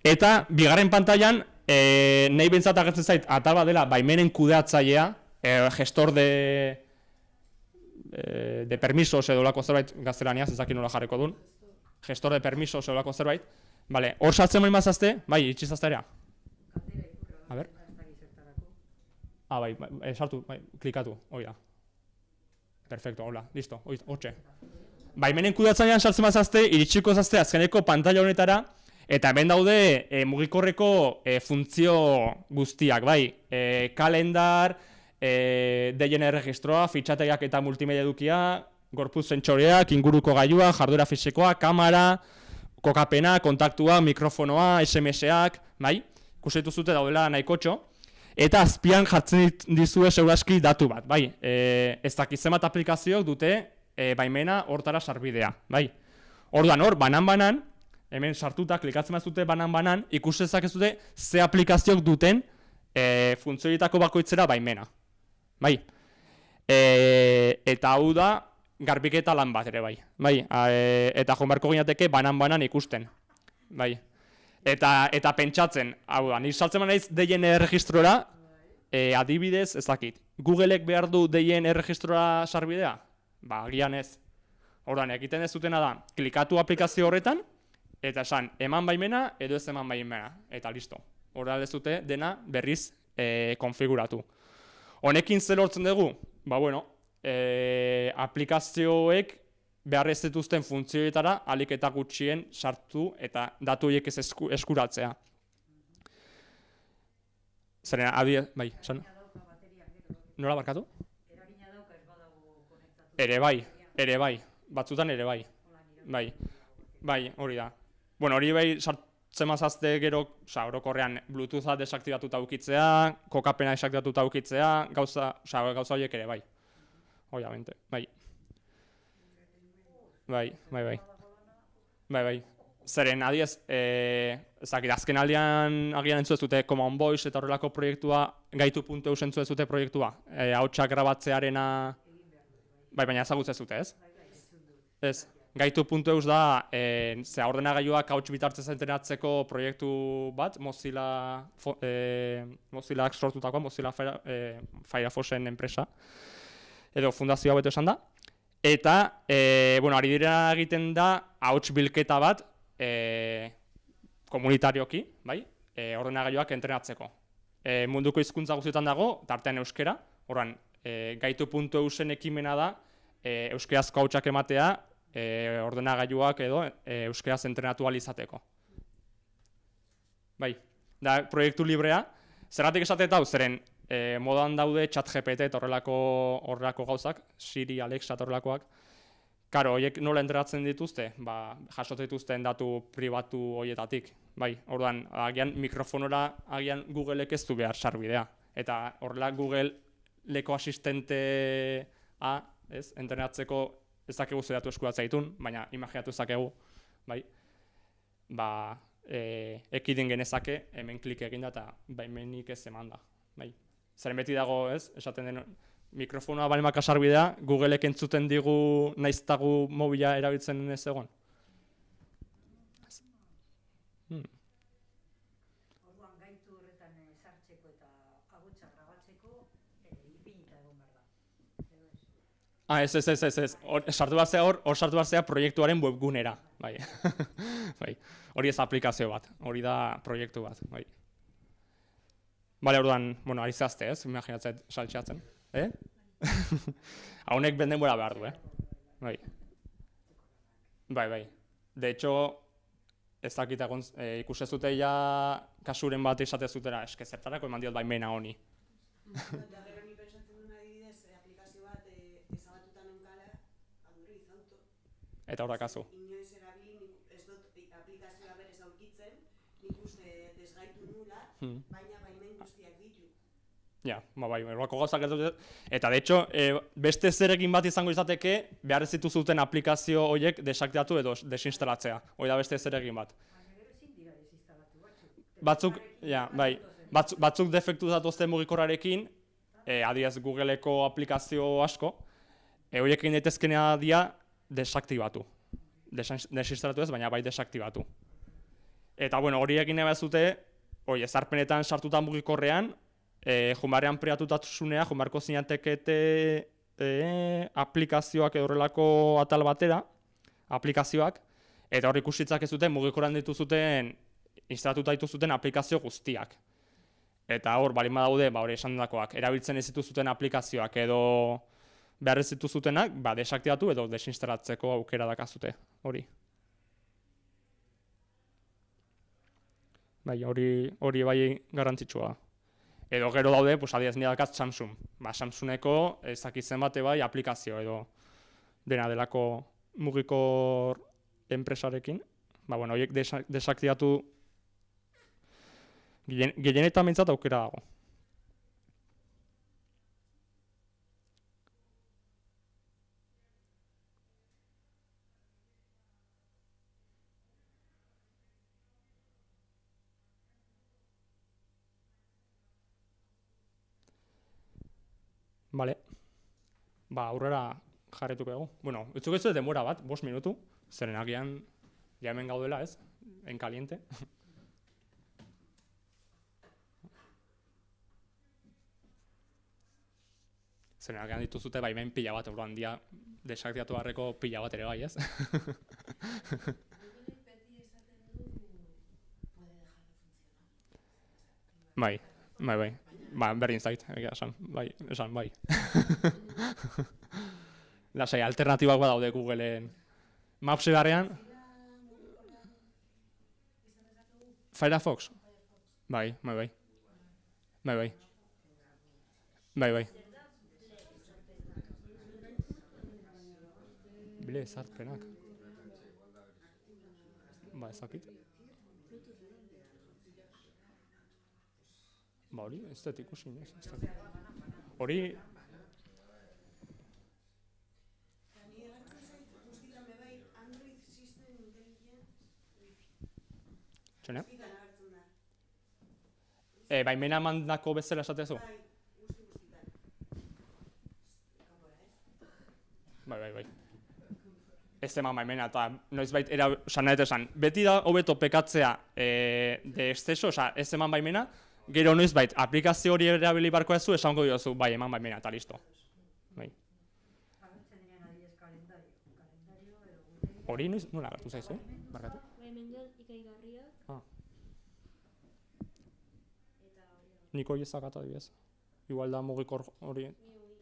eta bigarren pantailan, nahi bentsat agertzen zait, atal bat dela, baimenen kudeatzailea, gestor de permisos edo lako zerbait gaztelaniaz, ezakin nola jarriko duen, gestor de permisos edo lako zerbait, bale, hor sartzen mori mazazte, bai, itxizazterea. A ber. Bai, sartu, bai, klikatu, hoi da. Perfecto, hola, listo, hortxe. Baimenen kudeatzailean sartzen mazazte, iritsiko zazte azkeneko pantaila honetara, eta hemen daude mugikorreko funtzio guztiak, bai, kalendar, DNR registroa, fitxategiak eta multimedia edukia, gorputz sentsoreak, inguruko gailua, jarduera fisikoa, kamera, kokapena, kontaktua, mikrofonoa, SMS-ak, bai, ikusitu zute daudela nahikotxo, eta azpian jartzen dizue segurazki datu bat, bai, ez dakizemat aplikazioak dute baimena hortara sarbidea, bai. Orduan hor, banan-banan, hemen sartuta, klikatzen bazute banan-banan, ikustezak ez dute ze aplikazioak duten funtzioetako bakoitzera baimena. Bai. Eta hau da, garbiketa lan bat ere bai. Bai. Eta jonbarko ginateke banan-banan ikusten. Bai. Eta pentsatzen, hau da, nik saltzen naiz DNR registrora, adibidez, ez dakit, Googleek behar du deien erregistrora sarbidea? Ba, agian ez. Orduan, egiten ez dutena da, klikatu aplikazio horretan, eta esan, eman baimena edo ez eman baimena, eta listo. Horrela ez dute dena berriz konfiguratu. Honekin zer lortzen dugu? Ba, bueno, aplikazioek behar ez dituzten funtzioetara ahalik eta gutxien sartu eta datu horiek ez eskuratzea. Zeren, bai, esan? Nola barkatu? Eragina dauka ez badago konektatu. Ere bai, batzutan ere bai. Bai, hori da. Bueno, hori bai sartzen mazazte gero, orokorrean Bluetootha desaktibatuta ukitzea, kokapena desaktibatuta ukitzea, gauza horiek ere bai. Obviamente, bai. Bai. Zeren, adiez, ezakit, azken aldean agian entzu ez dute Common Voice eta horrelako proiektua, gaitu.eus entzu ez dute proiektua, hautsak grabatzearena, bai, baina ezagutzen ez dute, ez? Ez, gaitu.eus da, ordenagailuak hauts bitartez entrenatzeko proiektu bat, Mozillak sortutakoa, Mozilla Firefoxen enpresa, edo fundazioa beto esan da. Eta, ari dira egiten da, hauts bilketa bat, komunitarioki, bai, ordenagailuak entrenatzeko. Munduko hizkuntza guztietan dago, tartean euskera, orduan, gaitu.eusen ekimena da, euskerazko hautsak ematea, ordenagailuak edo euskeraz entrenatu ahal izateko. Bai, da proiektu librea, zergatik esatet hau, zeren modan daude ChatGPT eta horrelako gauzak, Siri, Alexa eta horrelakoak. Karo, horiek nola entrenatzen dituzte? Ba, jasotzen dituzten datu pribatu horietatik. Bai, orduan, agian mikrofonora, agian Googleek ez du behar sarbidea. Eta horrela Google-leko asistentea, ez, entrenatzeko ez dakegu ze datu eskuratzen ditun, baina imaginatu zakegu, bai, ba, ekidin genezake, hemen klik eginda eta baimenik ez eman da, bai. Zeren beti dago, ez, esaten den, mikrofonoa balimak sarbidea, Googleek entzuten digu naiztagu mobila erabiltzen ez egon. Orduan gaitu horretan sartzeko eta agutza grabatzeko ipinita egon behar da. Ez. Hor sartu behar zea proiektuaren webgunera, bai. Bai. Hori ez aplikazio bat, hori da proiektu bat, bai. Bale, orduan, ari zehazte, ez? Imaginatzen saltxeatzen. Haunek denbora behar du, Bai. Bai. De hecho, ez dakit ikusten zute ja kasuren bat esate zutera, eske zertarako eman diot baimena honi. Da gero ni pentsatzen duen adibidez, aplikazio bat ezabatuta neukala, Android Auto. Eta horra kasu. Inoiz erabili, ez dut aplikazioa berez aurkitzen, nik uste desgaitu nula, baina baimen guztiak ditu. Ja, bai, horrelako gauzak gertatu. Eta de hecho, beste zerekin bat izango izateke, behar ez dituzuten aplikazio horiek desaktibatu edo desinstalatzea. Hori da beste zerekin bat. Baina gero ezin dira desinstalatu Batzuk, ja, bai, batzuk defektu datuzten mugikorrarekin, adibidez Googleeko aplikazio asko, horiek egin daitezkenea dira desaktibatu. Desinstalatu ez, baina bai desaktibatu. Eta, hori egin nahi bazute, ezarpenetan sartuta mugikorrean, jumarrean preatutasunea, jumarko zinatekete aplikazioak edo horrelako atal batera, aplikazioak, eta hor ikusitzak ez duten mugikorrean dituzuten, instalatuta dituzuten aplikazio guztiak. Eta hor, balin badaude, hori esan dakoak, erabiltzen ez dituzuten aplikazioak edo behar ez dituzutenak, desaktibatu edo desinstalatzeko aukera dakazute, hori. Bai, hori bai garrantzitsua da. Edo gero daude, adibidez nire dakaz Samsung. Samsungeko ezakitzen bate bai aplikazio edo dena delako mugikor enpresarekin. Horiek desaktibatu gehienetan behintzat aukera dago. Bale, aurrera jarretuko dugu. Utzuk ez dut denbora bat, 5 minutu, zeren agian ja hemen gaudela, ez? En caliente. Zeren agian dituzute baimen pila bat, orduan dia desaktivatu beharreko pila bat ere bai, ez? Googleek beti esaten du puede dejar de funcionar. Bai. Ba, berdin zait, esan, bai. Lasai, alternatibak badaude Googleen. Maps beharrean, Firefox? Bai. Bile ezarpenak. Ba, ezakit. Ba, hori, ez dut ikusi, ez dakit. Hori, Ni egartzen zait guztitan bebai Android System Intelligent Wi-Fi. txene? Guztitan agertzen da. Baimena mandako bezala esatezu? Bai, guztitan. Kanpora, ez? Bai. Ez eman baimena, eta noizbait, esan, beti da hobeto pekatzea de exceso, ez eman baimena, gero noizbait, aplikazio hori erabili barko ezu, esango diozu, bai, eman baimena, eta listo. Bai. Agertzen diren adibidez kalendario edo gutegi. Hori noiz, nola agertu zaizu, barkatu? Baimendian ikaigarriak Ah, eta hori da. nik hori ezakatu adibidez. Igual da mugikor hori, Ni hori.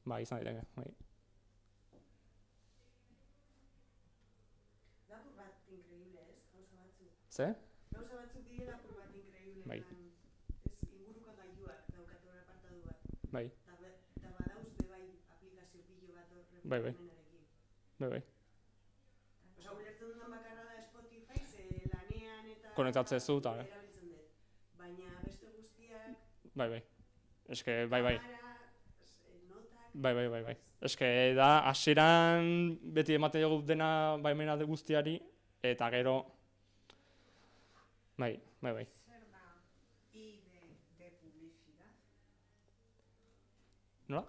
bai, izan daiteke, bai. Lapur bat increíble, ez? Gauza batzuk. Ze? Gauza batzuk dire lapur bat increíble. Bai. Ez inguruko gailuak daukatu hor apartadu bat. Bai. Da badauz bebai aplikazio pilo bat hor Bai. reprodumenarekin. Bai. Osa, ulertzen dudan bakarra da Spotify, ze lanean eta... Konektatzen zu, eta, erabiltzen dut. Baina beste guztiak... Bai. Eske, bai. kamara, notak... Bai. Eske da, hasieran beti ematen dugu dena baimena de guztiari, eta gero... Bai. Zer da ID de publicidad? Nola?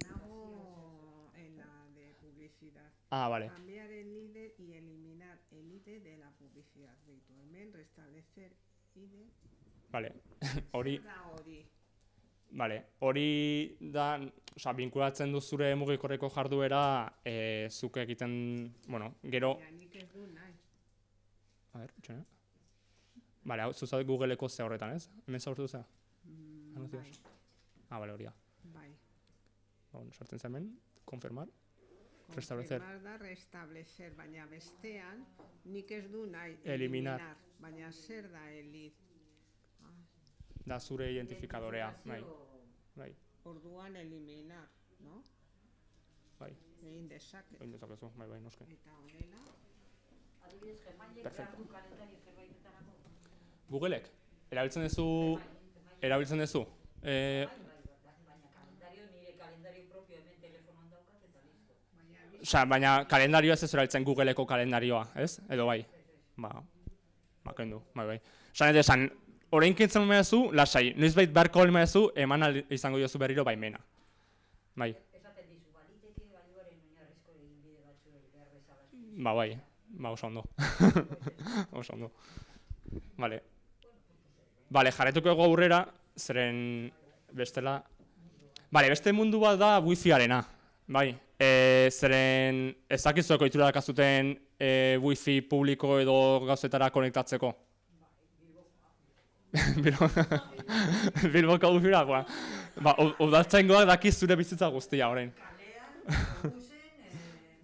Nago en la de publicidad. Ah, vale. Cambiar el ID y eliminar el ID de la publicidad. Virtualmente restablecer ID. Vale. Hori, Zer da hori? vale. Hori da, osea, binkulatzen du zure mugikorreko jarduera, zuk egiten, bueno, gero... Baina nik ez du nahi. A ber, txena. Vale, hau, zuzat Googleeko ze horretan, ez? Hemen zaurtu zea? Bai, Ah, vale, hori da. bai. Bueno, sartzen zen hemen, confirmar. Restablecer. Confirmar da restablecer, baina bestean nik ez du nahi Eliminar. Baina zer da elid? Da zure identifikadorea, bai. Bai, Orduan eliminar, no? bai. Egin dezaket. Egin dezakezu, bai, noske. Eta horrela, Adibidez, Gemailek Perfecto. behar du kalendario zerbaitetarako. Googleek, erabiltzen duzu... Baina kalendario, nire kalendario propio hemen telefonoan daukat eta listo. Osea, baina kalendarioa ez erabiltzen Googleeko kalendarioa, ez? Edo bai? Ba, kendu, bai. Esan, orain kentzen duzu, lasai, noizbait beharko duzu, eman izango diozu berriro baimena. Bai, Esaten dizu, baliteke gailuaren oinarrizko eginbide batzuei behar bezala. bai, oso ondo. Oso ondo. Vale, jarretuko ego aurrera, zeren bestela... Vale, beste mundu bat da wifi-arena, bai. Zeren ezakizueko itura dakazuten wifi publiko edo gauzetara konektatzeko. Bilboko wifi-ra, udaltzaingoak daki zure bizitza guztia orain. Kalean, autobusen,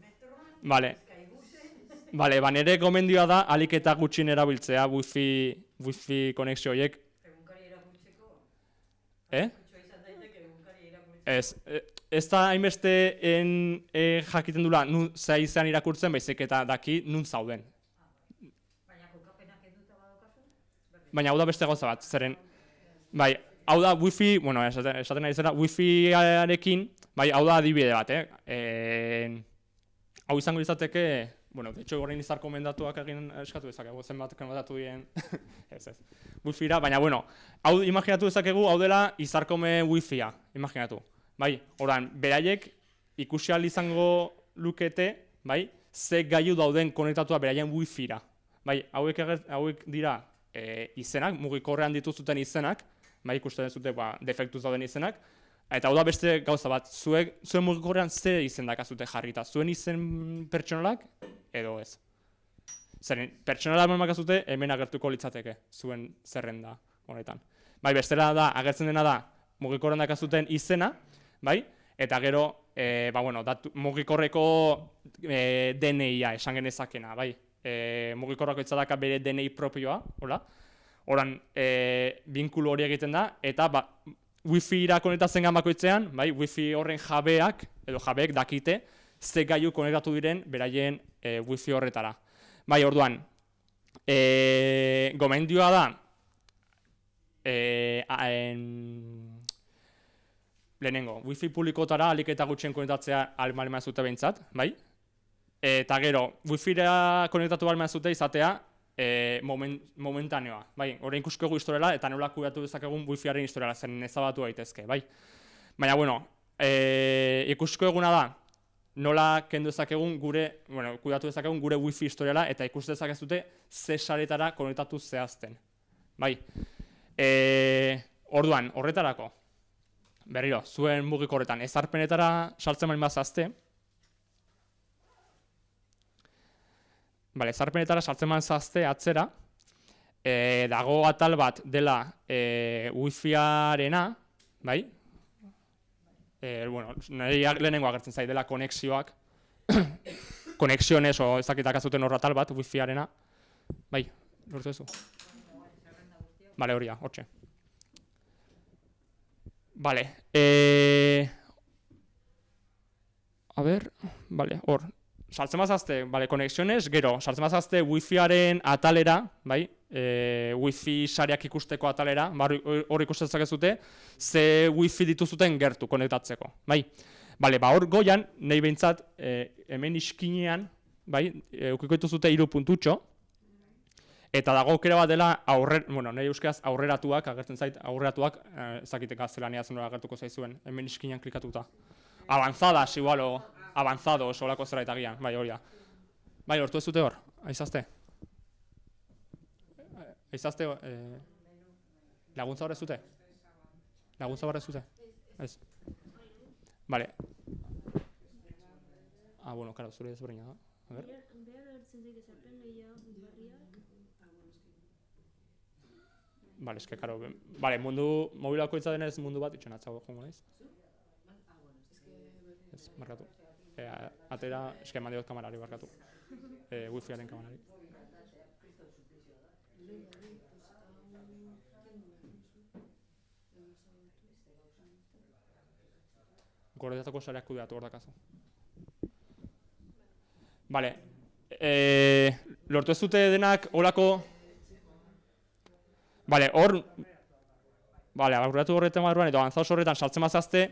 metroan, Vale. Skybusen. Vale, nire gomendioa da alik eta gutxin erabiltzea wifi konexio horiek. Egunkari irakurtzeko. Eh? Kutxoa izan daiteke egunkari irakurtzeko. Ez da hainbeste jakiten dula zea izan irakurtzen, baizik eta daki nun zauden. Baina kokapenak eduta badaukazu? Baina hau da beste gauza bat, zeren, bai, hau da wifi, bueno, esaten ari zera, wifi-arekin, bai, hau da adibide bat, hau izango izateke, bueno, de hecho, horrein izarko mendatuak egin eskatu dezakegu, zenbat mendatu dien, ez, wifi-ra, baina, bueno, hau imaginatu dezakegu, hau dela izarkome wifi-a, imaginatu, bai, oran, beraiek ikusi ahal izango lukete, bai, ze gailu dauden konektatua beraien wifi-ra, bai, hauek dira izenak, mugikorrean dituzuten izenak, bai, ikusten zute defektuz dauden izenak, Eta hau da beste gauza bat, zuen mugikorrean ze izen dakazute jarrita, zuen izen pertsonalak edo ez. Zeren, pertsonala makazute hemen agertuko litzateke, zuen zerrenda honetan. Bai, bestela da, agertzen dena da, mugikorrean dakazuten izena, bai? Eta gero, mugikorreko DNI-a esan genezakena, bai? Mugikorrako itzadaka bere DNI propioa, hola? Horan, binkulu hori egiten da, eta Wi-Fi-ra konektatzen bakoitzean, bai, Wi-Fi horren jabeek dakite, ze gailu konektatu diren beraien Wi-Fi horretara. Bai, orduan, gomendioa da, lehenengo, Wi-Fi publikotara alik eta gutxien konektatzea almalema zute behintzat, bai? Eta gero, Wi-Fi-ra konektatu almalema zute izatea momentaneoa, bai? Hora ikuskegu historiala eta nola kudeatu dezakegun Wi-Fi-aren historiala, zen ezabatu daitezke, bai? Baina, ikusko eguna da, nola kendu dezakegun kudeatu dezakegun gure Wi-Fi historiala eta ikus dezakezute ze saretara konektatu zehazten, bai? Orduan, horretarako, berriro, zuen mugikorretan ezarpenetara sartzen bali mazazte, ezarpenetara sartzen mazazte atzera, dago atal bat dela Wi-Fi-arena, bai? Nire lehenengo agertzen zait dela konexioak, konexiones o ezakitak azuten horra atal bat, Wi-Fi-arena, bai, lortu ezu? Bale, hori da, hortxe. Bale, hor, sartzen mazazte, konexiones, gero, sartzen mazazte Wi-Fi-aren atalera, bai, Wi-Fi sareak ikusteko atalera, hor ikustetzak ez dute, ze Wi-Fi dituzuten gertu konektatzeko, bai. Bale, hor goian, nahi behintzat, hemen iskinean, bai, eukiko dituzute 3 puntutxo, eta dago aukera bat dela, nahi euskaraz aurreratuak, agertzen zait, aurreratuak, ezakitek gaztelaniaz nola agertuko zaizuen, hemen iskinean klikatuta. Avanzadas, igualo, avanzados, olako zera eta gian, bai, hori da. Bai, lortu ez dute hor, aizazte? Aizazte, laguntza hor ez dute? Laguntza hor ez dute? Ez. Bale. Karo, zure ez berdina da. A ver. Behar agertzen zait ezarpen gehiago berriak. Bale, eske, karo, mundu mobilako itza denez mundu bat itxen atzago jongo naiz. Ez, markatu. Atera, eske eman diot kamerari barkatu. Wi-Fi-aren kamerari. Gordeatako sareak kudeatu hor dakazu. Bale, lortu ez dute denak holako... Bale, hor... Bale, aurreatu horretan barruan edo avanzados horretan sartzen mazazte,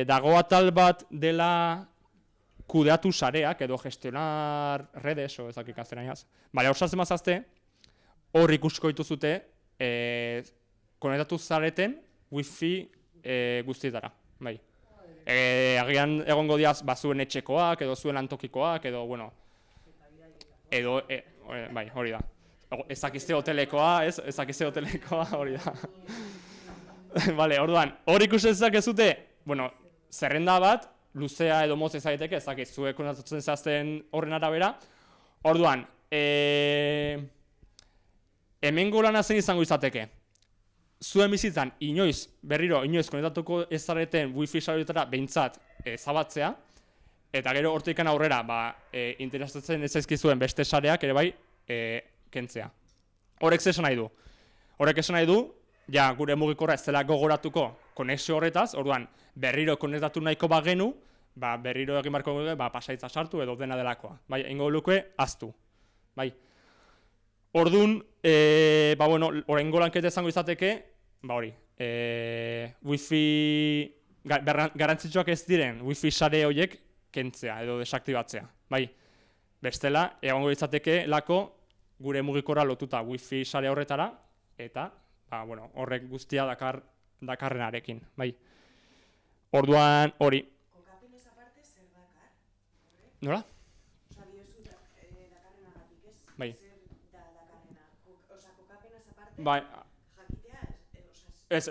dago atal bat dela kudeatu sareak edo gestionar redes o ezakik gaztelaniaz. Bale, hor sartzen mazazte, hor ikusko dituzute konektatu zareten Wi-Fi guztietara. Bai. Agian egongo diaz zuen etxekoak edo zuen antokikoak edo, bai, hori da. Ezakizte hotelekoa, ez? Ezakizte hotelekoa, hori da. Bale, orduan, hor ikusten zakezute, zerrenda bat, luzea edo motz ezaiteke, ezakiz, zuek kontatatzen zehazten horren arabera. Orduan, hemengo lana zen izango izateke. Zuen bizitzan, inoiz konektatuko ez zareten Wi-Fi sareetara behintzat zabatzea, eta gero hortikan aurrera, interesatzen ez zaizkizuen beste sareak ere bai kentzea. Horrek esan nahi du. Horrek esan nahi du, gure mugikorra ez dela gogoratuko konexio horretaz, orduan berriro konektatu nahiko bagenu, berriro egin barko dugu, pasaitza sartu edo dena delakoa. Bai, ingo luke, aztu. Bai. Orduan, oraingo lanketa izango izateke, Wi-Fi garantzitsuak ez diren Wi-Fi sare horiek kentzea edo desaktibatzea. Bai, bestela, egongo izateke lako gure mugikorra lotuta Wi-Fi sare horretara, eta horrek guztia dakarrenarekin. Bai. Orduan, hori. Kokapenez aparte zer dakar? Nola? Osa, diozu dakarrenagatik ez? Bai. Zer da dakarrena? Kokapenez aparte, Bai. jakitea, Ez,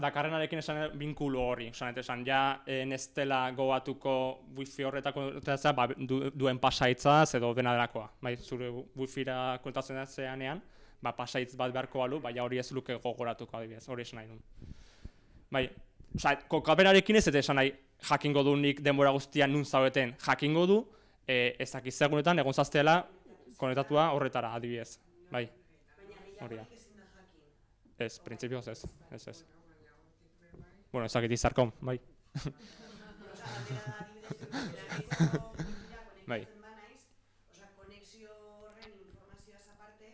dakarrenarekin esan binkulu hori, esan, ja nestela gogatuko wifi horretako duen pasaitzaz edo dena delakoa. Bai, zure wifira kontatzen zeanean, pasaitz bat beharko balu, baina hori ez luke gogoratuko adibidez, hori esan nahi duen. Bai, kokaperarekin ez eta esan nahi jakingo du nik denbora guztian nun zaudeten, jakingo du ezakizegunetan egon zazteela konektatua horretara adibidez. Bai, hori da. Ez, printzipioz ez. Bueno, ezakit izarkom, bai. Bai. Osea, konexio horren informazioaz aparte,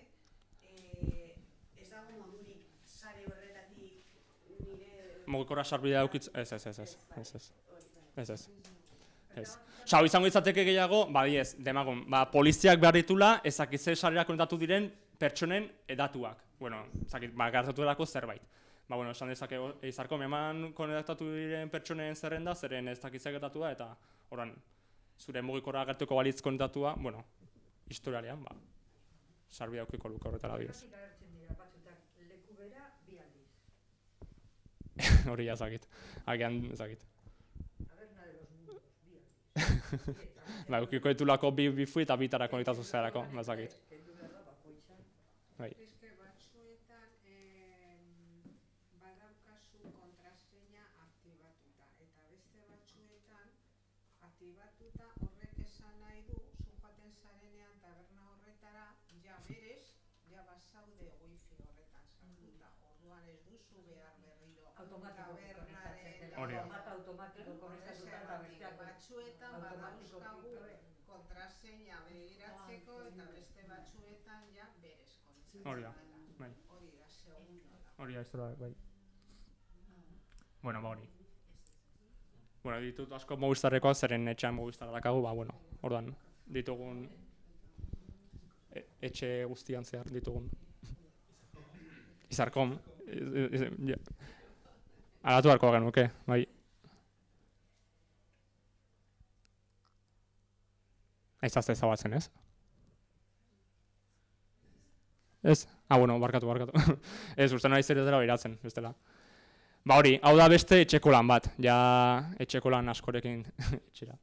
ez dago modurik sare horretatik nire... Mugikorra sarbidea eukitz, ez. Hau izango izateke gehiago, badiez, demagun, poliziak behar ditula ezakitze sarera konektatu diren pertsonen datuak. Bueno, ezakit, gertatu delako zerbait. Bueno, esan dezake izarkom eman konektatu diren pertsonen zerrenda, zeren ezakitze gertatua eta horan, zure mugikorra gertuko balitz konektatua, bueno, historialean, sarbidea eukiko luke horretara dibez. Leku bera, bi aldiz. Hori ezakit, agian ezakit. Eukiko ditulako bi fui eta bitara konektatu zeharako, ezakit. Bai. Eske batzuetan badaukazu kontraseina aktibatuta eta beste batzuetan aktibatuta horrek esan nahi du zu joaten zarenean taberna horretara ja berez, ja bazaude wifi horretan sartuta. Orduan ez duzu behar berriro automatiko konektatuta eta besteak batzuetan badauzkagu kontraseina begiratzeko eta beste batzuetan ja berez. Hori da, bai. Hori da, historia, bai. Bueno, hori. Bueno, ditut asko Movistarrekoak, zeren etxean Movistarra dakagu, orduan ditugun etxe guztian zehar ditugun. Izarkom. Alatu beharko genuke, bai. Aizazte ezabatzen, ez? Ez? Barkatu. Ez, uste nahi zer dela behiratzen, bestela. Hori, hau da beste etxeko lan bat, ja etxeko lan askorekin etxera.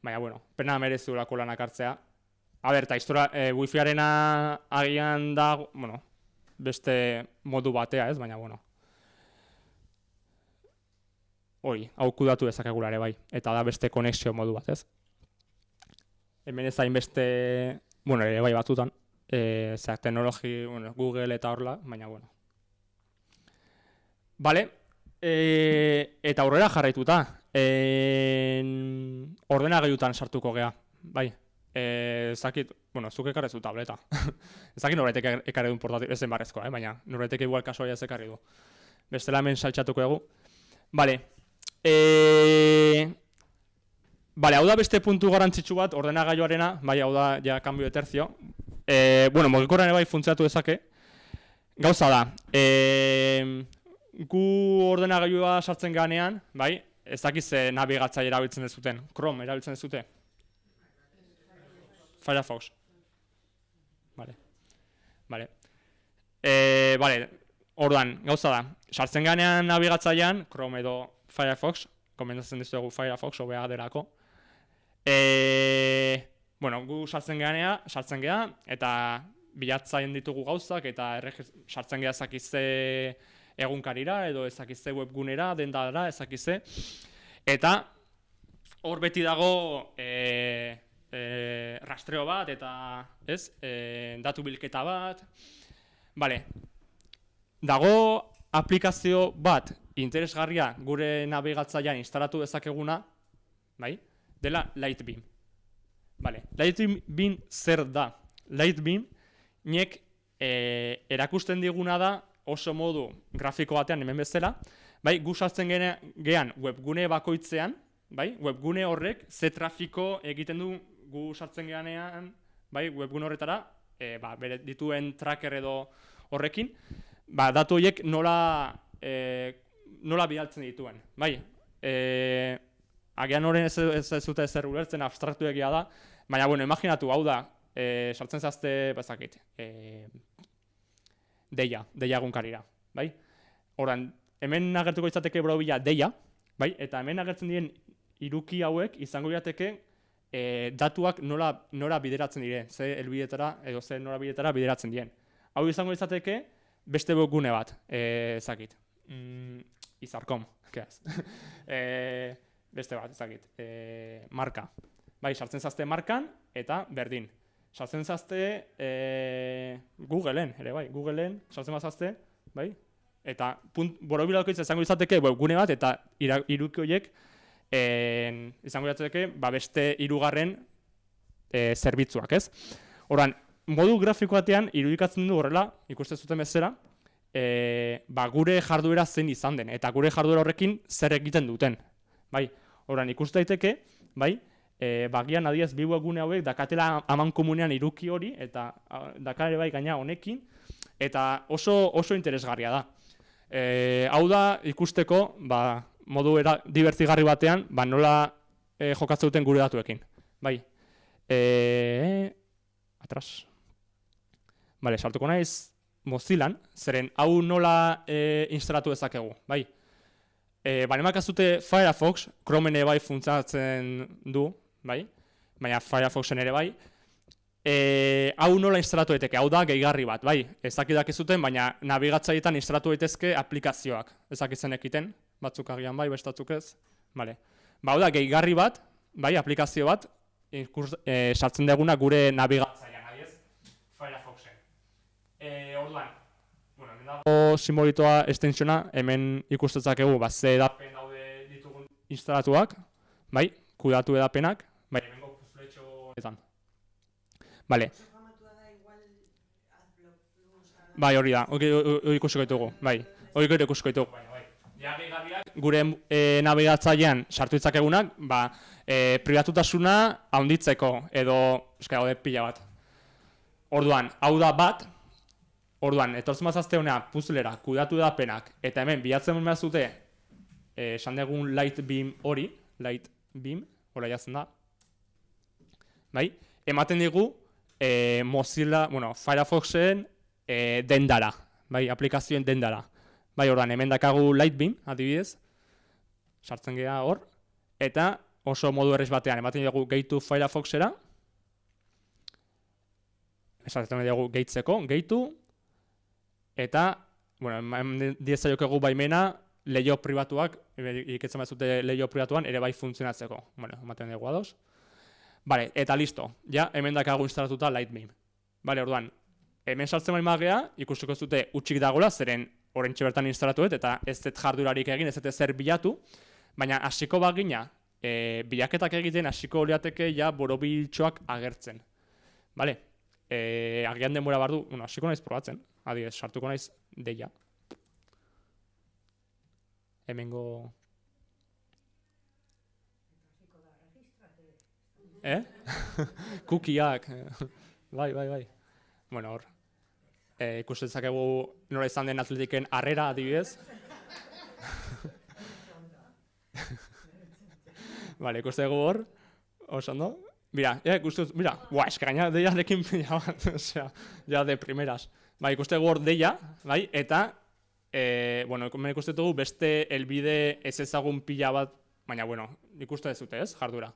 Baina, pena merezu lako lanak hartzea. Eta wifiarena agian da, beste modu batea, ez? Baina, hori, hau kudatu dezakegulare bai, eta da beste konexio modu bat, ez? Hemen ez hainbeste, ere bai batzutan, teknologi, Google eta horla, baina, Bale, eta aurrera jarraituta, ordenagailutan sartuko gea, bai, ezakit, zuk ekarrezu tableta, ezakit norbaitek ekarri duen portatil, ez enbarrezkoa, baina norbaitek igual kasoa ez ekarri du. Bestela hemen saltxatuko egu. Bale, hau da beste puntu garrantzitsu bat ordenagailuarena, bai, hau da, ja, cambio de terzio. Mugikorran bai funtzionatu dezake. Gauza da, gu ordenagailua sartzen ganean, bai, ez dakiz nabigatzaile erabiltzen dezuten. Chrome erabiltzen dezute? Firefox. Bale. Orduan, gauza da, sartzen ganean nabigatzailean, Chrome edo Firefox, komendatzen dizuegu Firefox, hobea delako. Gu sartzen gea, eta bilatzaien ditugu gauzak, eta sartzen gea ezakizze egunkarira, edo ezakizze webgunera, dendara, ezakizze. Eta hor beti dago rastreo bat, eta datu bilketa bat. Dago aplikazio bat interesgarria gure nabigatzailean instalatu dezakeguna, dela Lightbeam. Lightbeam zer da? Lightbeam nek erakusten diguna da oso modu grafiko batean hemen bezala, gu sartzen gean webgune bakoitzean, webgune horrek ze trafiko egiten du gu sartzen geanean, webgune horretara, bere dituen tracker edo horrekin, datu horiek nola bidaltzen dituen. Agian horren ez dute ezer ulertzen, abstraktu egia da, baina, imaginatu, hau da, sartzen zazte, bezakit, deia egunkarira, Ordan, hemen agertuko izateke borobila deia, bai? Eta hemen agertzen diren hiruki hauek izango lirateke datuak nora bideratzen dire, ze helbidetara edo ze norabidetara bideratzen diren. Hau izango izateke beste webgune bat, ezakit. Izarkom, keaz. Beste bat, ezakit. Marka. Bai, sartzen zazte markan eta berdin. Sartzen zazte Googleen, ere bai, Googleen sartzen bazazte, bai? Eta borobila dokoitza izango izateke webgune bat eta hiruki horiek izango izateke beste hirugarren zerbitzuak, ez? Orduan, modu grafiko batean irudikatzen du horrela, ikusten zuten bezala, gure jarduera zein izan den, eta gure jarduera horrekin zer egiten duten. Bai? Orduan, ikusten daiteke, bai? Bagian adiez bi webgune hauek dakatela aman komunean hiruki hori, eta dakare bai gaina honekin, eta oso interesgarria da. Hau da ikusteko, modu divertigarri batean, nola jokatzen duten gure datuekin. Bai. Atras. Bale, sartuko naiz Mozillan, zeren hau nola instalatu dezakegu. Bai. Emakazute Firefox, Chromeen ere bai funtzionatzen du, bai? Baina Firefoxen ere bai. Hau nola instalatu daiteke, hau da gehigarri bat, bai? Ezakidak ez zuten, baina nabigatzaietan instalatu daitezke aplikazioak. Ezakitzen ekiten, batzuk agian bai, bestatzuk ez. Bale. Hau da gehigarri bat, bai, aplikazio bat, sartzen duguna gure nabigatzailean, adiez? Firefoxen. Orduan, hemen dago simbolitoa estentsiona, hemen ikustetzakegu, ze edapen daude ditugun instalatuak, bai, kudatu edapenak, bai, hemengo puzletxoetan. Bale. Bai, hori da, hori ikusiko ditugu, bai, hori ikusiko ditugu. Gure nabigatzailean sartu ditzakegunak, pribatutasuna handitzeko edo gaude pila bat. Orduan, hau da bat, orduan, etortzen mazazte honea puzlera, kudatu edapenak, eta hemen bilatzen behar zute, esan dugun Lightbeam hori, Lightbeam, hori jazen da, bai, ematen digu Mozilla, Firefoxen dendara, bai, aplikazioen dendara. Bai, orduan, hemen dakagu Lightbeam, adibidez, sartzen geha hor, eta oso modu errez batean, ematen dugu gehitu Firefoxera, esaten dugu gehitzeko, gehitu, eta, hemen diezaiokegu baimena, leio pribatuak, iketzen bazute leio pribatuan, ere bai funtzionatzeko. Ematen dugu ados. Bale, eta listo, ja, hemen dakagu instalatuta Lightbeam. Bale, orduan, hemen sartzen bain magea, ikusiko ez dute utxik dagoela, zeren orentxe bertan instalatuet, eta ez dut jardurarik egin, ez dut zer bilatu, baina hasiko bagina, bilaketak egiten hasiko liateke ja borobiltxoak agertzen. Bale, agian denbora bardu, hasiko naiz probatzen, adibidez, sartuko naiz deia. Hemengo... Kukiak, bai. Hor, ikusten zakegu nora izan den atletiken harrera adibidez. Bale, ikusten dugu hor, oso ondo. Mira, eska gaina deiarekin pila bat, osea, ja de primeras. Bai, ikusten dugu hor deia, bai, eta, ikusten dugu beste helbide ez ezagun pila bat, baina, ikusten ez dute ez, jardura.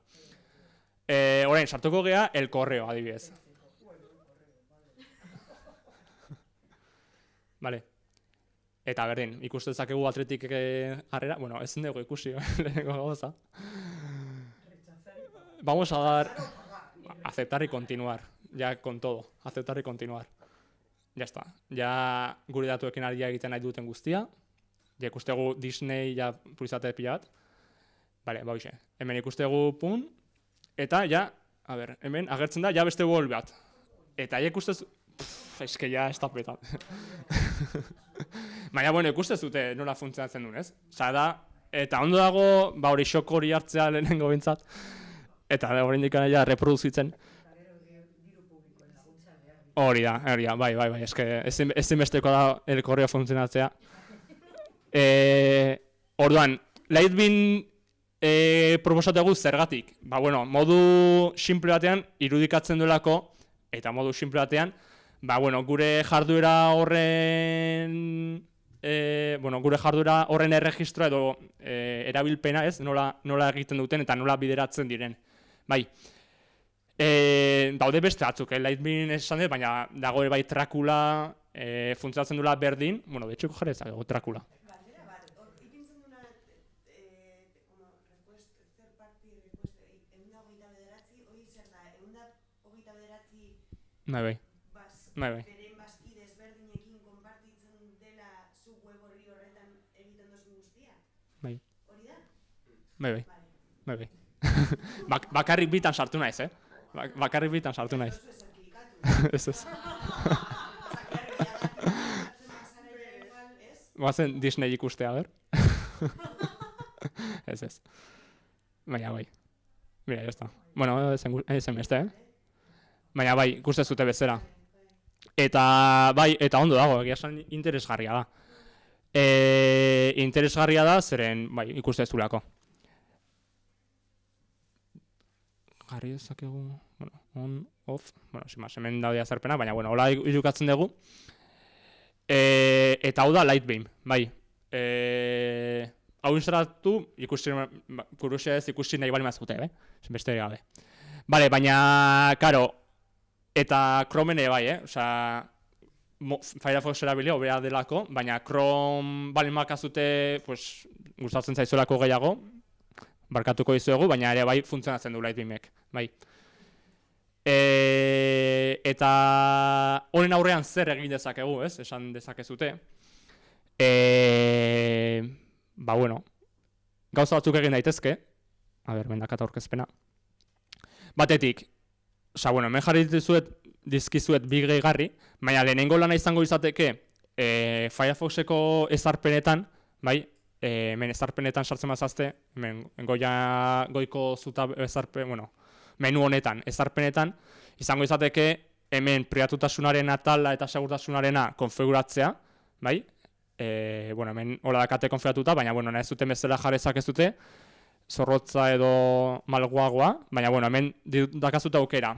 Orain, sartuko gea, el correo, adibidez. Vale. Eta berdin, ikusten zakegu atletik harrera, ez dugu ikusi, lehenengo gauza. Vamos a dar... aceptar y continuar, ya con todo, aceptar y continuar. Ya está, ya gure datuekin ari egiten nahi duten guztia, ja ikustegu Disney, ja publizitate pila bat. Vale, hoxe, hemen ikustegu pun, eta ja, hemen agertzen da, ja beste wall bat. Eta ja ikustez... eske ja ez da petat. Baina, ikustez dute nola funtzionatzen duen, ez? Osa da, eta ondo dago, hori xok hori hartzea lehenengo bintzat, eta hori indikana ja reproduzitzen. Hori da, bai, eske ezinbesteko da el correo funtzionatzea. Orduan, Lightbeam proposategu zergatik. Modu simple batean irudikatzen duelako, eta modu simple batean, gure jarduera horren bueno, gure jarduera horren erregistroa edo erabilpena, ez? Nola egiten duten eta nola bideratzen diren. Bai. Daude beste batzuk, Lightbeam esan dut, baina dago ere bai Trakula, funtzionatzen duela berdin, bueno, de hecho jarri ezagego Trakula. Galdera bat, hor ipintzen duna como request, third party request, 129, hori zer da, 129 Bai. beren bazki desberdinekin konpartitzen dela zu web horri horretan egiten duzun guztia? Bai. Hori da? Bai. Vale. Bakarrik bitan sartu naiz, Bakarrik bitan sartu naiz. Oso ezer klikatu. Ez. Ez? Goazen Disney ikustea, ber? Ez. Baina bai. Mira, ya está. Bueno, esen beste, Baina bai, ikuste zute bezala. Eta bai, eta ondo dago, egia esan interesgarria da. Interesgarria da, zeren, bai, ikuste ez duelako. Jarri dezakegu, bueno, on, off, bueno, hemen daude azerpena, baina, bueno, hola irukatzen dugu. Eta hau da Lightbeam, bai. Hau instalatu, ikusi nahi bali mazute, beste gabe. Bale, baina, karo, eta Chromeen bai, osea, Firefox erabili hobea delako, baina Chrome bali makazute, pues, gustatzen zaizuelako gehiago, barkatuko dizuegu, baina ere bai funtzionatzen du Lightbeamek, bai. Eta honen aurrean zer egin dezakegu, esan dezakezute. Ba, bueno, gauza batzuk egin daitezke, a ber, mendakat aurkezpena. Batetik, osea, bueno, hemen jarri dizkizuet bi gehigarri, baina lehenengo lana izango izateke Firefoxeko ezarpenetan, bai, hemen ezarpenetan sartzen bazazte, hemen goiko zuta ezarpen, bueno, menu honetan ezarpenetan, izango izateke hemen pribatutasunaren atala eta segurtasunarena konfiguratzea, bai? Bueno, hemen hola dakate konfiguratuta, baina, bueno, nahi zuten bezala jarrezak ez dute, zorrotza edo malguagoa, baina, bueno, hemen dakazuta aukera.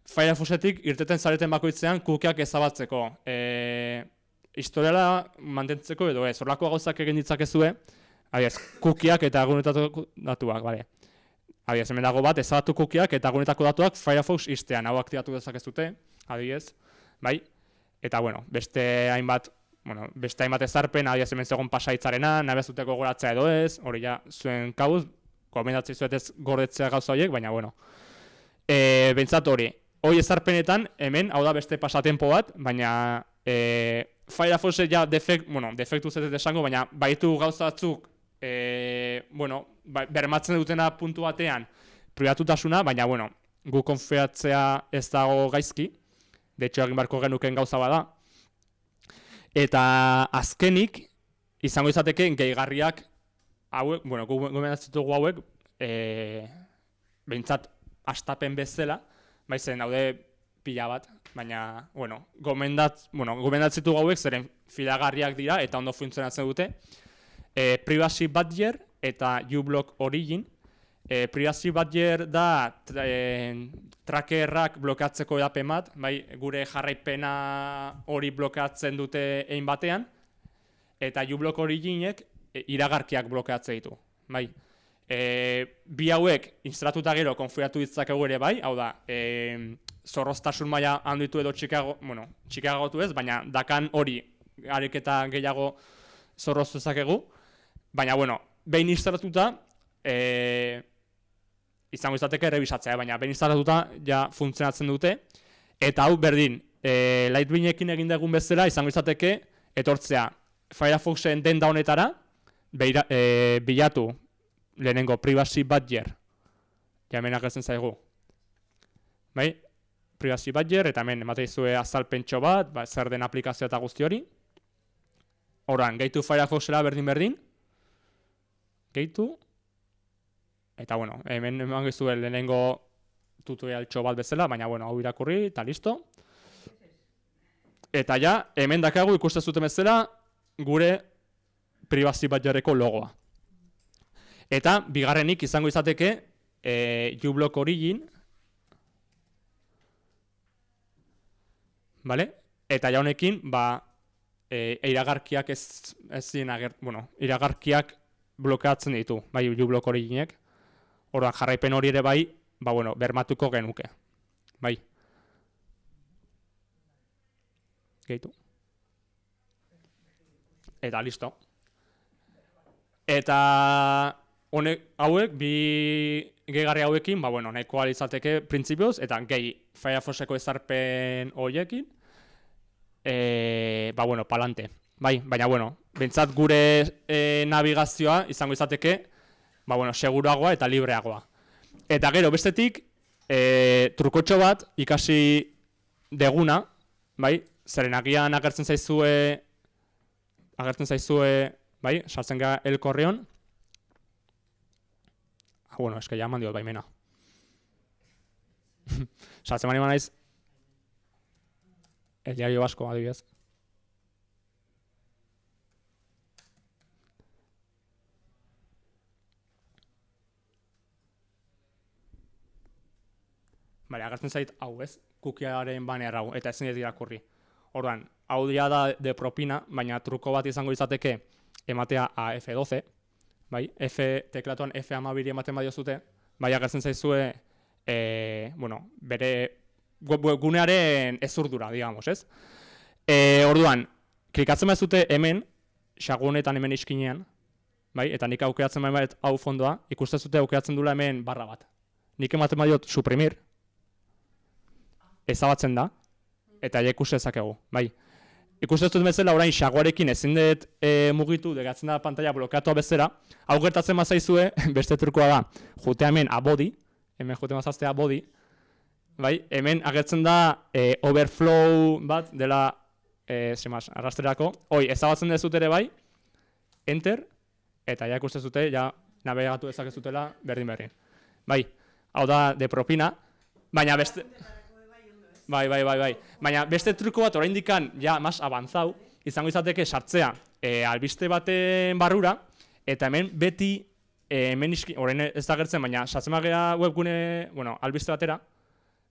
Firefoxetik irteten zareten bakoitzean kukiak ezabatzeko. Historiala mantentzeko edo ez, horrelako gauzak egin ditzakezue, adiez, kukiak eta egunetako datuak, bale. Adiez, hemen dago bat, ezabatu kukiak eta egunetako datuak Firefox iztean, hau aktibatu dezakezute, adiez, bai? Eta, bueno, beste hainbat ezarpen, adiez, hemen zegoen pasaitzarena, nabezuteko goratzea edo ez, hori ja, zuen kabuz, gomendatzen zuet ez gordetzea gauza horiek, baina, bueno. Bentsat hori ezarpenetan, hemen, hau da beste pasatempo bat, baina Firefox ja defektu zetet esango, baina baitu gauza batzuk, bermatzen dutena puntu batean pribatutasuna, baina, bueno, gu konfiatzea ez dago gaizki, de hecho egin barko genuken gauza bada. Eta azkenik, izango izateke gehigarriak hauek, bueno, gu gomendatzitugu hauek, behintzat hastapen bezala, baizen daude pila bat, baina, bueno, gomendatzitugu hauek zeren fidagarriak dira eta ondo funtzionatzen dute. Privacy Badger eta uBlock Origin. Privacy Badger da trackerrak blokatzeko edapen bat, bai, gure jarraipena hori blokatzen dute egin batean, eta uBlock Originek iragarkiak blokatzen ditu, bai. Bi hauek instalatuta gero konfiguratu ditzakegu ere bai, hau da, zorroztasun maila handitu edo txikiagotu ez, baina dakan hori ariketa gehiago zorroz dezakegu, baina, bueno, behin instalatuta, izango izateke errebisatzea, baina behin instalatuta ja funtzionatzen dute, eta hau berdin, Lightbeamekin egin dugun bezala izango izateke etortzea Firefoxen denda honetara, bilatu lehenengo Privacy Badger, hemen agertzen zaigu. Bai? Privacy Badger, eta hemen emateizue azalpentxo bat, zer den aplikazioa eta guzti hori. Horan, gehitu Firefoxera berdin, gehitu, eta, bueno, hemen eman gizue lehenengo tutorialtxo bat bezala, baina, bueno, hau irakurri, eta listo. Eta ja, hemen dakagu ikusten zuten bezala gure Privacy Badgerreko logoa. Eta, bigarrenik izango izateke, uBlock Origin, vale? Eta ja honekin, iragarkiak iragarkiak blokeatzen ditu, bai, uBlock Originek. Orduan jarraipen hori ere bai, bermatuko genuke. Bai. Gehitu. Eta listo. Eta hauek, bi gehigarri hauekin, nahikoa izateke printzipioz, eta gehi Firefoxeko ezarpen horiekin, palante. Bai, baina, bentsat gure navigazioa izango izateke, seguruagoa eta libreagoa. Eta gero, bestetik, trukotxo bat ikasi deguna, bai, zeren agian agertzen zaizue, bai, sartzen gara El Correon. Eske ja eman diot baimena. Sartzen bani naiz El Diario Vasco, adibidez. Bale, agertzen zait hau, ez? Kukiaren banear hau, eta ezin ez irakurri. Orduan, hau dira da de propina, baina truko bat izango izateke ematea a F12, bai? Teklatuan F12 ematen badiozute, bai agertzen zaizue, bere gunearen ezurdura, digamos, ez? Orduan, klikatzen badizute hemen, xagunetan hemen iskinean, bai? Eta nik aukeratzen baiet hau fondoa, ikusten zute aukeratzen dula hemen barra bat. Nik ematen badiot suprimir, ezabatzen da, eta ja ikusi dezakegu, bai. Ikusten dut bezala, orain xaguarekin ezin dut mugitu, degatzen da pantalla blokeatua bezala, hau gertatzen mazaizue, beste trukoa da, jutea hemen a body, hemen jute mazaztea body, bai, hemen agertzen da overflow bat dela, arrastrerako, ezabatzen dezut ere bai, enter, eta ja ikusten zute, ja navegatu dezakezutela berdin. Bai, hau da de propina, baina beste... Bai. Baina beste truko bat oraindikan ja mas avanzau, izango izateke sartzea albiste baten barrura, eta hemen beti, orain ez da agertzen, baina sartzen bagea webgune, albiste batera,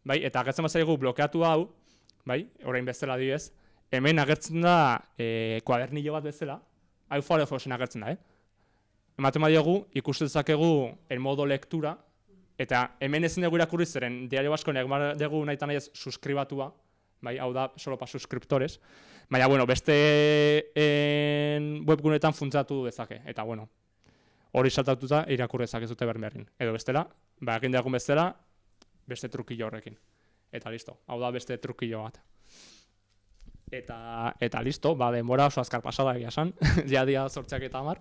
bai, eta agertzen bazaigu blokeatu hau, bai, orain bezala adibidez, hemen agertzen da kuadernillo bat bezala, hau Firefoxen agertzen da, ematen badiogu, ikusten dezakegu el modo lectura, eta hemen ezin dugu irakurri zeren Diario Vasco dugu nahi eta nahi ez suscribatua, bai, hau da solo pa suscriptores, baina, beste webgunetan funtzionatu dezake, eta, hori saltatuta irakurri dezakezute bermerin. Edo bestela, egin dugun bestela, beste trukillo horrekin. Eta listo, hau da beste trukillo bat. Eta listo, denbora oso azkar pasada egia esan, ja dia 8:10.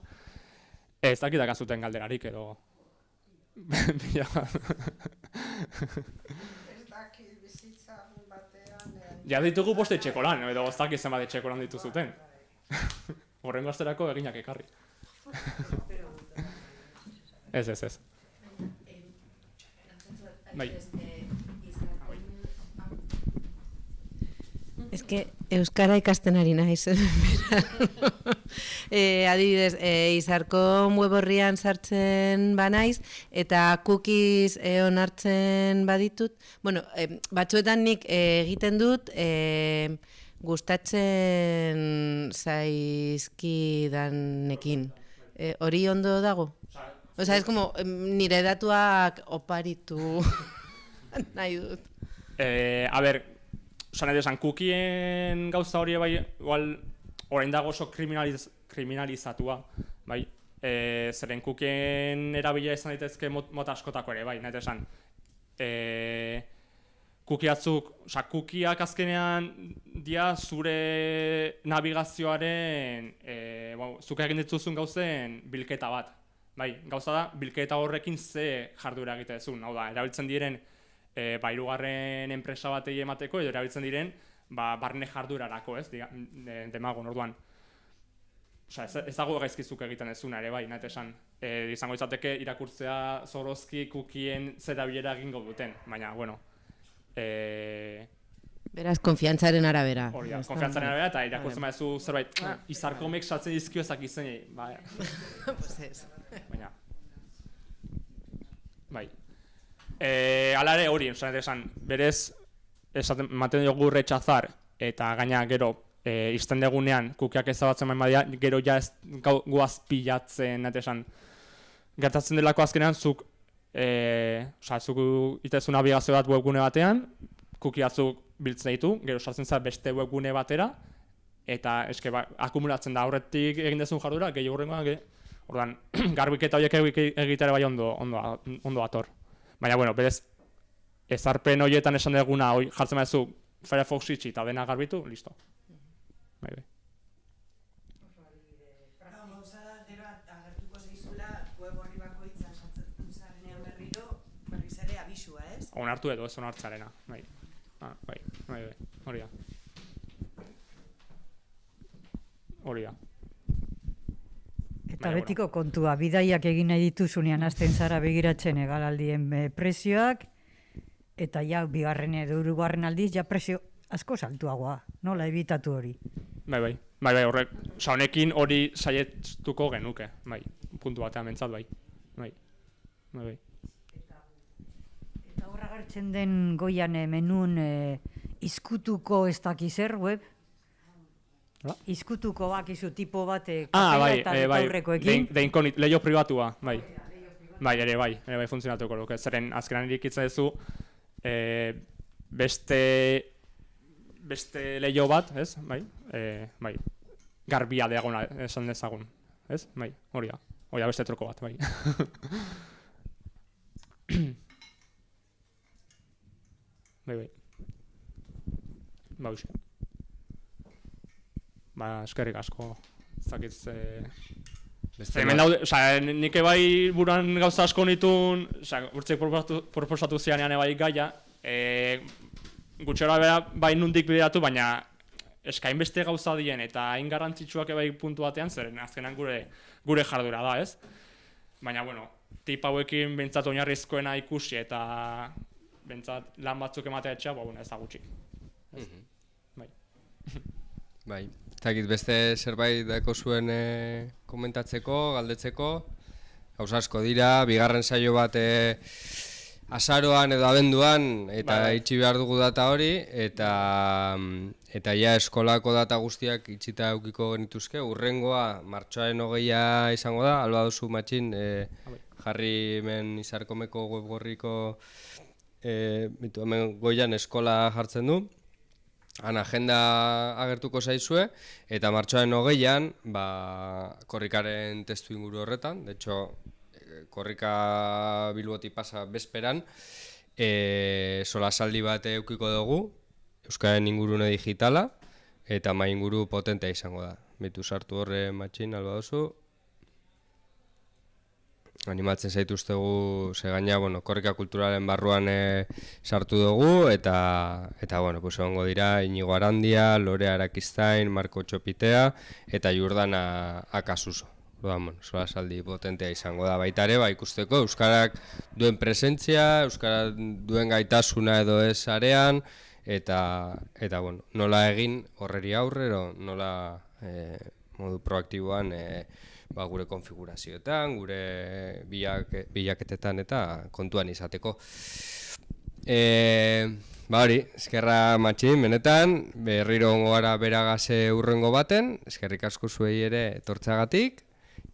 Ez dakitak azuten galderarik edo... Ez dakit bizitzan batean... Ja ditugu boste txekolan, edo ez dakit zenbat txekolan dituzuten. Horrengo asterako eginak ekarri. Ez. Bai. Ez que euskara ikasten ari naiz. Adibidez, Izarkon web horrian sartzen banaiz, eta cookies onartzen baditut. Batzuetan nik egiten dut, gustatzen zaizkidanekin. Hori ondo dago? Osa, es como, nire datuak oparitu nahi dut. A ber, osan edo esan, cookien gauza hori bai, igual, orain dago oso kriminalizatua, bai, zeren cookien erabila izan daitezke mota askotako ere, bai, nahi esan, cookiak azkenean dia zure navigazioaren, zuk egin dituzun gauzen bilketa bat, bai, gauza da, bilketa horrekin ze jarduera egite duzun, hau da, erabiltzen diren, hirugarren enpresa batei emateko, edo erabiltzen diren, barne jardurarako, ez, demagun, orduan. Osa, ez dago gaizkizuk egiten ezuna ere, bai, nahi esan. Izango izateke irakurtzea zorozki cookien zera bilera egingo duten, baina, Beraz, konfiantzaren arabera. Hori da, konfiantzaren arabera, eta irakurtzen badezu zerbait, Izarkomek sartzen dizkio ezak izenei, bai. Pues ez. Baina. Bai. Hala ere hori, esan, berez, ematen dugu rechazar, eta gaina gero izten degunean kukiak ezabatzen badia, gero ja ez guaz pilatzen, esan. Gertatzen delako azkenean, zuk itezun nabigazio bat webgune batean, kuki batzuk biltzen ditu, gero sartzen zara beste webgune batera, eta eske akumulatzen da aurretik egin dezun jardura, gehi horrengoan, ordan, garbiketa horiek egitere bai ondo ator. Baina, bueno, berez, ezarpen horietan esan duguna, jartzen badezu Firefox itxi eta dena garbitu, listo. Bai. Gauza da, gero agertuko zaizula web horri bakoitza sartzen zarenean berriz ere abisua, ez? Onartu edo ez onartzarena, bai. Hori da. Hori da. Eta betiko kontua, bidaiak egin nahi dituzunean hasten zara begiratzen egalaldien prezioak, eta ja bigarren edo hirugarren aldiz ja prezio asko saltuagoa, nola ebitatu hori? Bai, horrek, honekin hori saietuko genuke, bai, puntu batean bentsat, bai. Eta horra agertzen den goian menun izkutuko ez dakizer web? Izkutuko bakizu tipo bat kapela eta aurrekoekin? Leio pribatua, bai. Ere bai funtzionatuko luke. Zeren azkenan irikitzen duzu beste leio bat, ez? Bai. Garbia diagona esan dezagun, ez? Bai, hori da beste troko bat, bai. Bai. Eskerrik asko. Ez dakit hemen daude, nik ebai buruan gauza asko nituen, urtzek proposatu zianean ebai gaia, gutxera bera bai nundik bideratu, baina eskain beste gauza dien eta hain garrantzitsuak ebai puntu batean, zeren azkenan gure jardura da, ez? Baina, bueno, tip hauekin bentsat oinarrizkoena ikusi eta bentsat lan batzuk ematea etxea, ez da gutxi. Bai, zakit beste zerbait dako zuen komentatzeko, galdetzeko, gauza asko dira, bigarren saio bat azaroan edo abenduan, eta itxi behar dugu data hori, eta ja eskolako data guztiak itxita eukiko genituzke, urrengoa martxoaren 20 izango da, alba duzu matxin, jarri hemen Izarkomeko webgorriko, hemen goian eskola jartzen du, han agenda agertuko zaizue, eta martxoaren 20an, korrikaren testu inguru horretan, de hecho, korrika Bilboti pasa bezperan, solasaldi bat eukiko dugu, Euskaren ingurune digitala, eta mai inguru potentea izango da. Bitu sartu horre matxin, alba duzu. Animatzen zaituztegu, ze gaina, korrika kulturalen barruan sartu dugu, eta egongo dira Inigo Arandia, Lore Arakiztain, Marko Txopitea, eta Jordana Akasuso. Solasaldi potentea izango da baita ere, ikusteko Euskarak duen presentzia, Euskarak duen gaitasuna edo ez arean, eta nola egin horreri aurrero, nola modu proaktiboan gure konfigurazioetan, gure bilaketetan eta kontuan izateko. Hori, eskerra matxin, benetan, berriro ongo gara beragaze urrengo baten, eskerrik asko zuei ere etortzeagatik.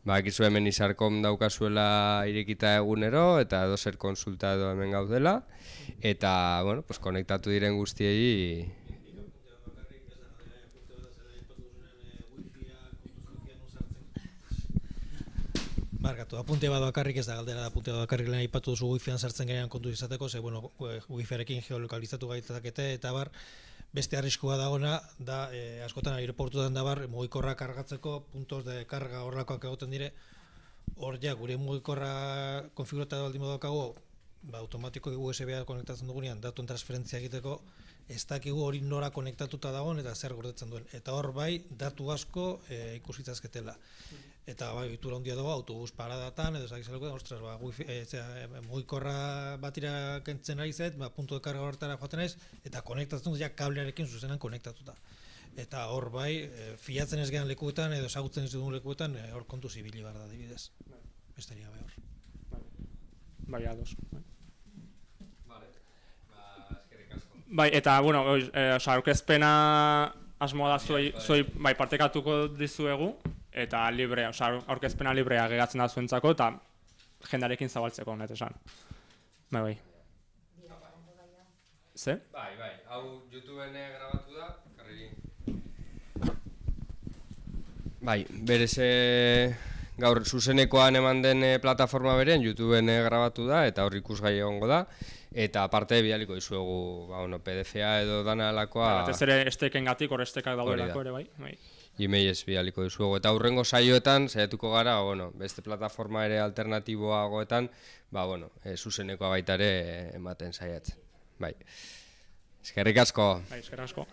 Bakizu hemen Izarkom daukazuela irekita egunero, eta edozer konsulta edo hemen gaudela. Eta, konektatu diren guztiei... Barkatu, apunte bat bakarrik ez da galdera, apunte bat bakarrik lehen aipatu duzu wifian sartzen gerean kontu izateko, ze, wifiarekin geolokalizatu gaitzakete, eta beste arriskua dagona, da, askotan aeroportuetan da mugikorra kargatzeko, puntos de karga horrelakoak egoten dire, hor gure mugikorra konfigurata baldin badaukago, automatikoki USB-a konektatzen dugunean, datuen transferentzia egiteko, ez dakigu hori nora konektatuta dagoen eta zer gordetzen duen. Eta hor datu asko ikusitzazketela. Eta itura handia dago autobus paradatan edo zakizeleko, ostras, mugikorra batira kentzen ari zait, puntu de karga horretara joaten naiz, eta konektatzen dut kablearekin zuzenan konektatuta. Eta hor fiatzen ez gehan lekuetan edo ezagutzen ez duen lekuetan, hor kontu zibili behar da dibidez. Besteria behar. Bai, ados. Bai, eta, aurkezpena asmoa da zuei bai partekatuko dizuegu, eta librea, aurkezpena librea gegatzen da zuentzako, eta jendarekin zabaltzeko honet esan. Bai. Ze? Bai, hau YouTubeen grabatu da, karri. Bai, berez gaur zuzenekoan eman den plataforma beren YouTubeen grabatu da, eta hor ikusgai egongo da. Eta aparte bidaliko dizuegu, PDF-a edo dana alakoa... Batez ere estekengatik, hor estekak daudelako ere, bai. E-mailez bidaliko dizuegu. Eta hurrengo saioetan, saiatuko gara, beste plataforma ere alternatiboagoetan, zuzenekoa baita ere ematen saiatzen. Bai. Eskerrik asko. Bai, eskerrik asko.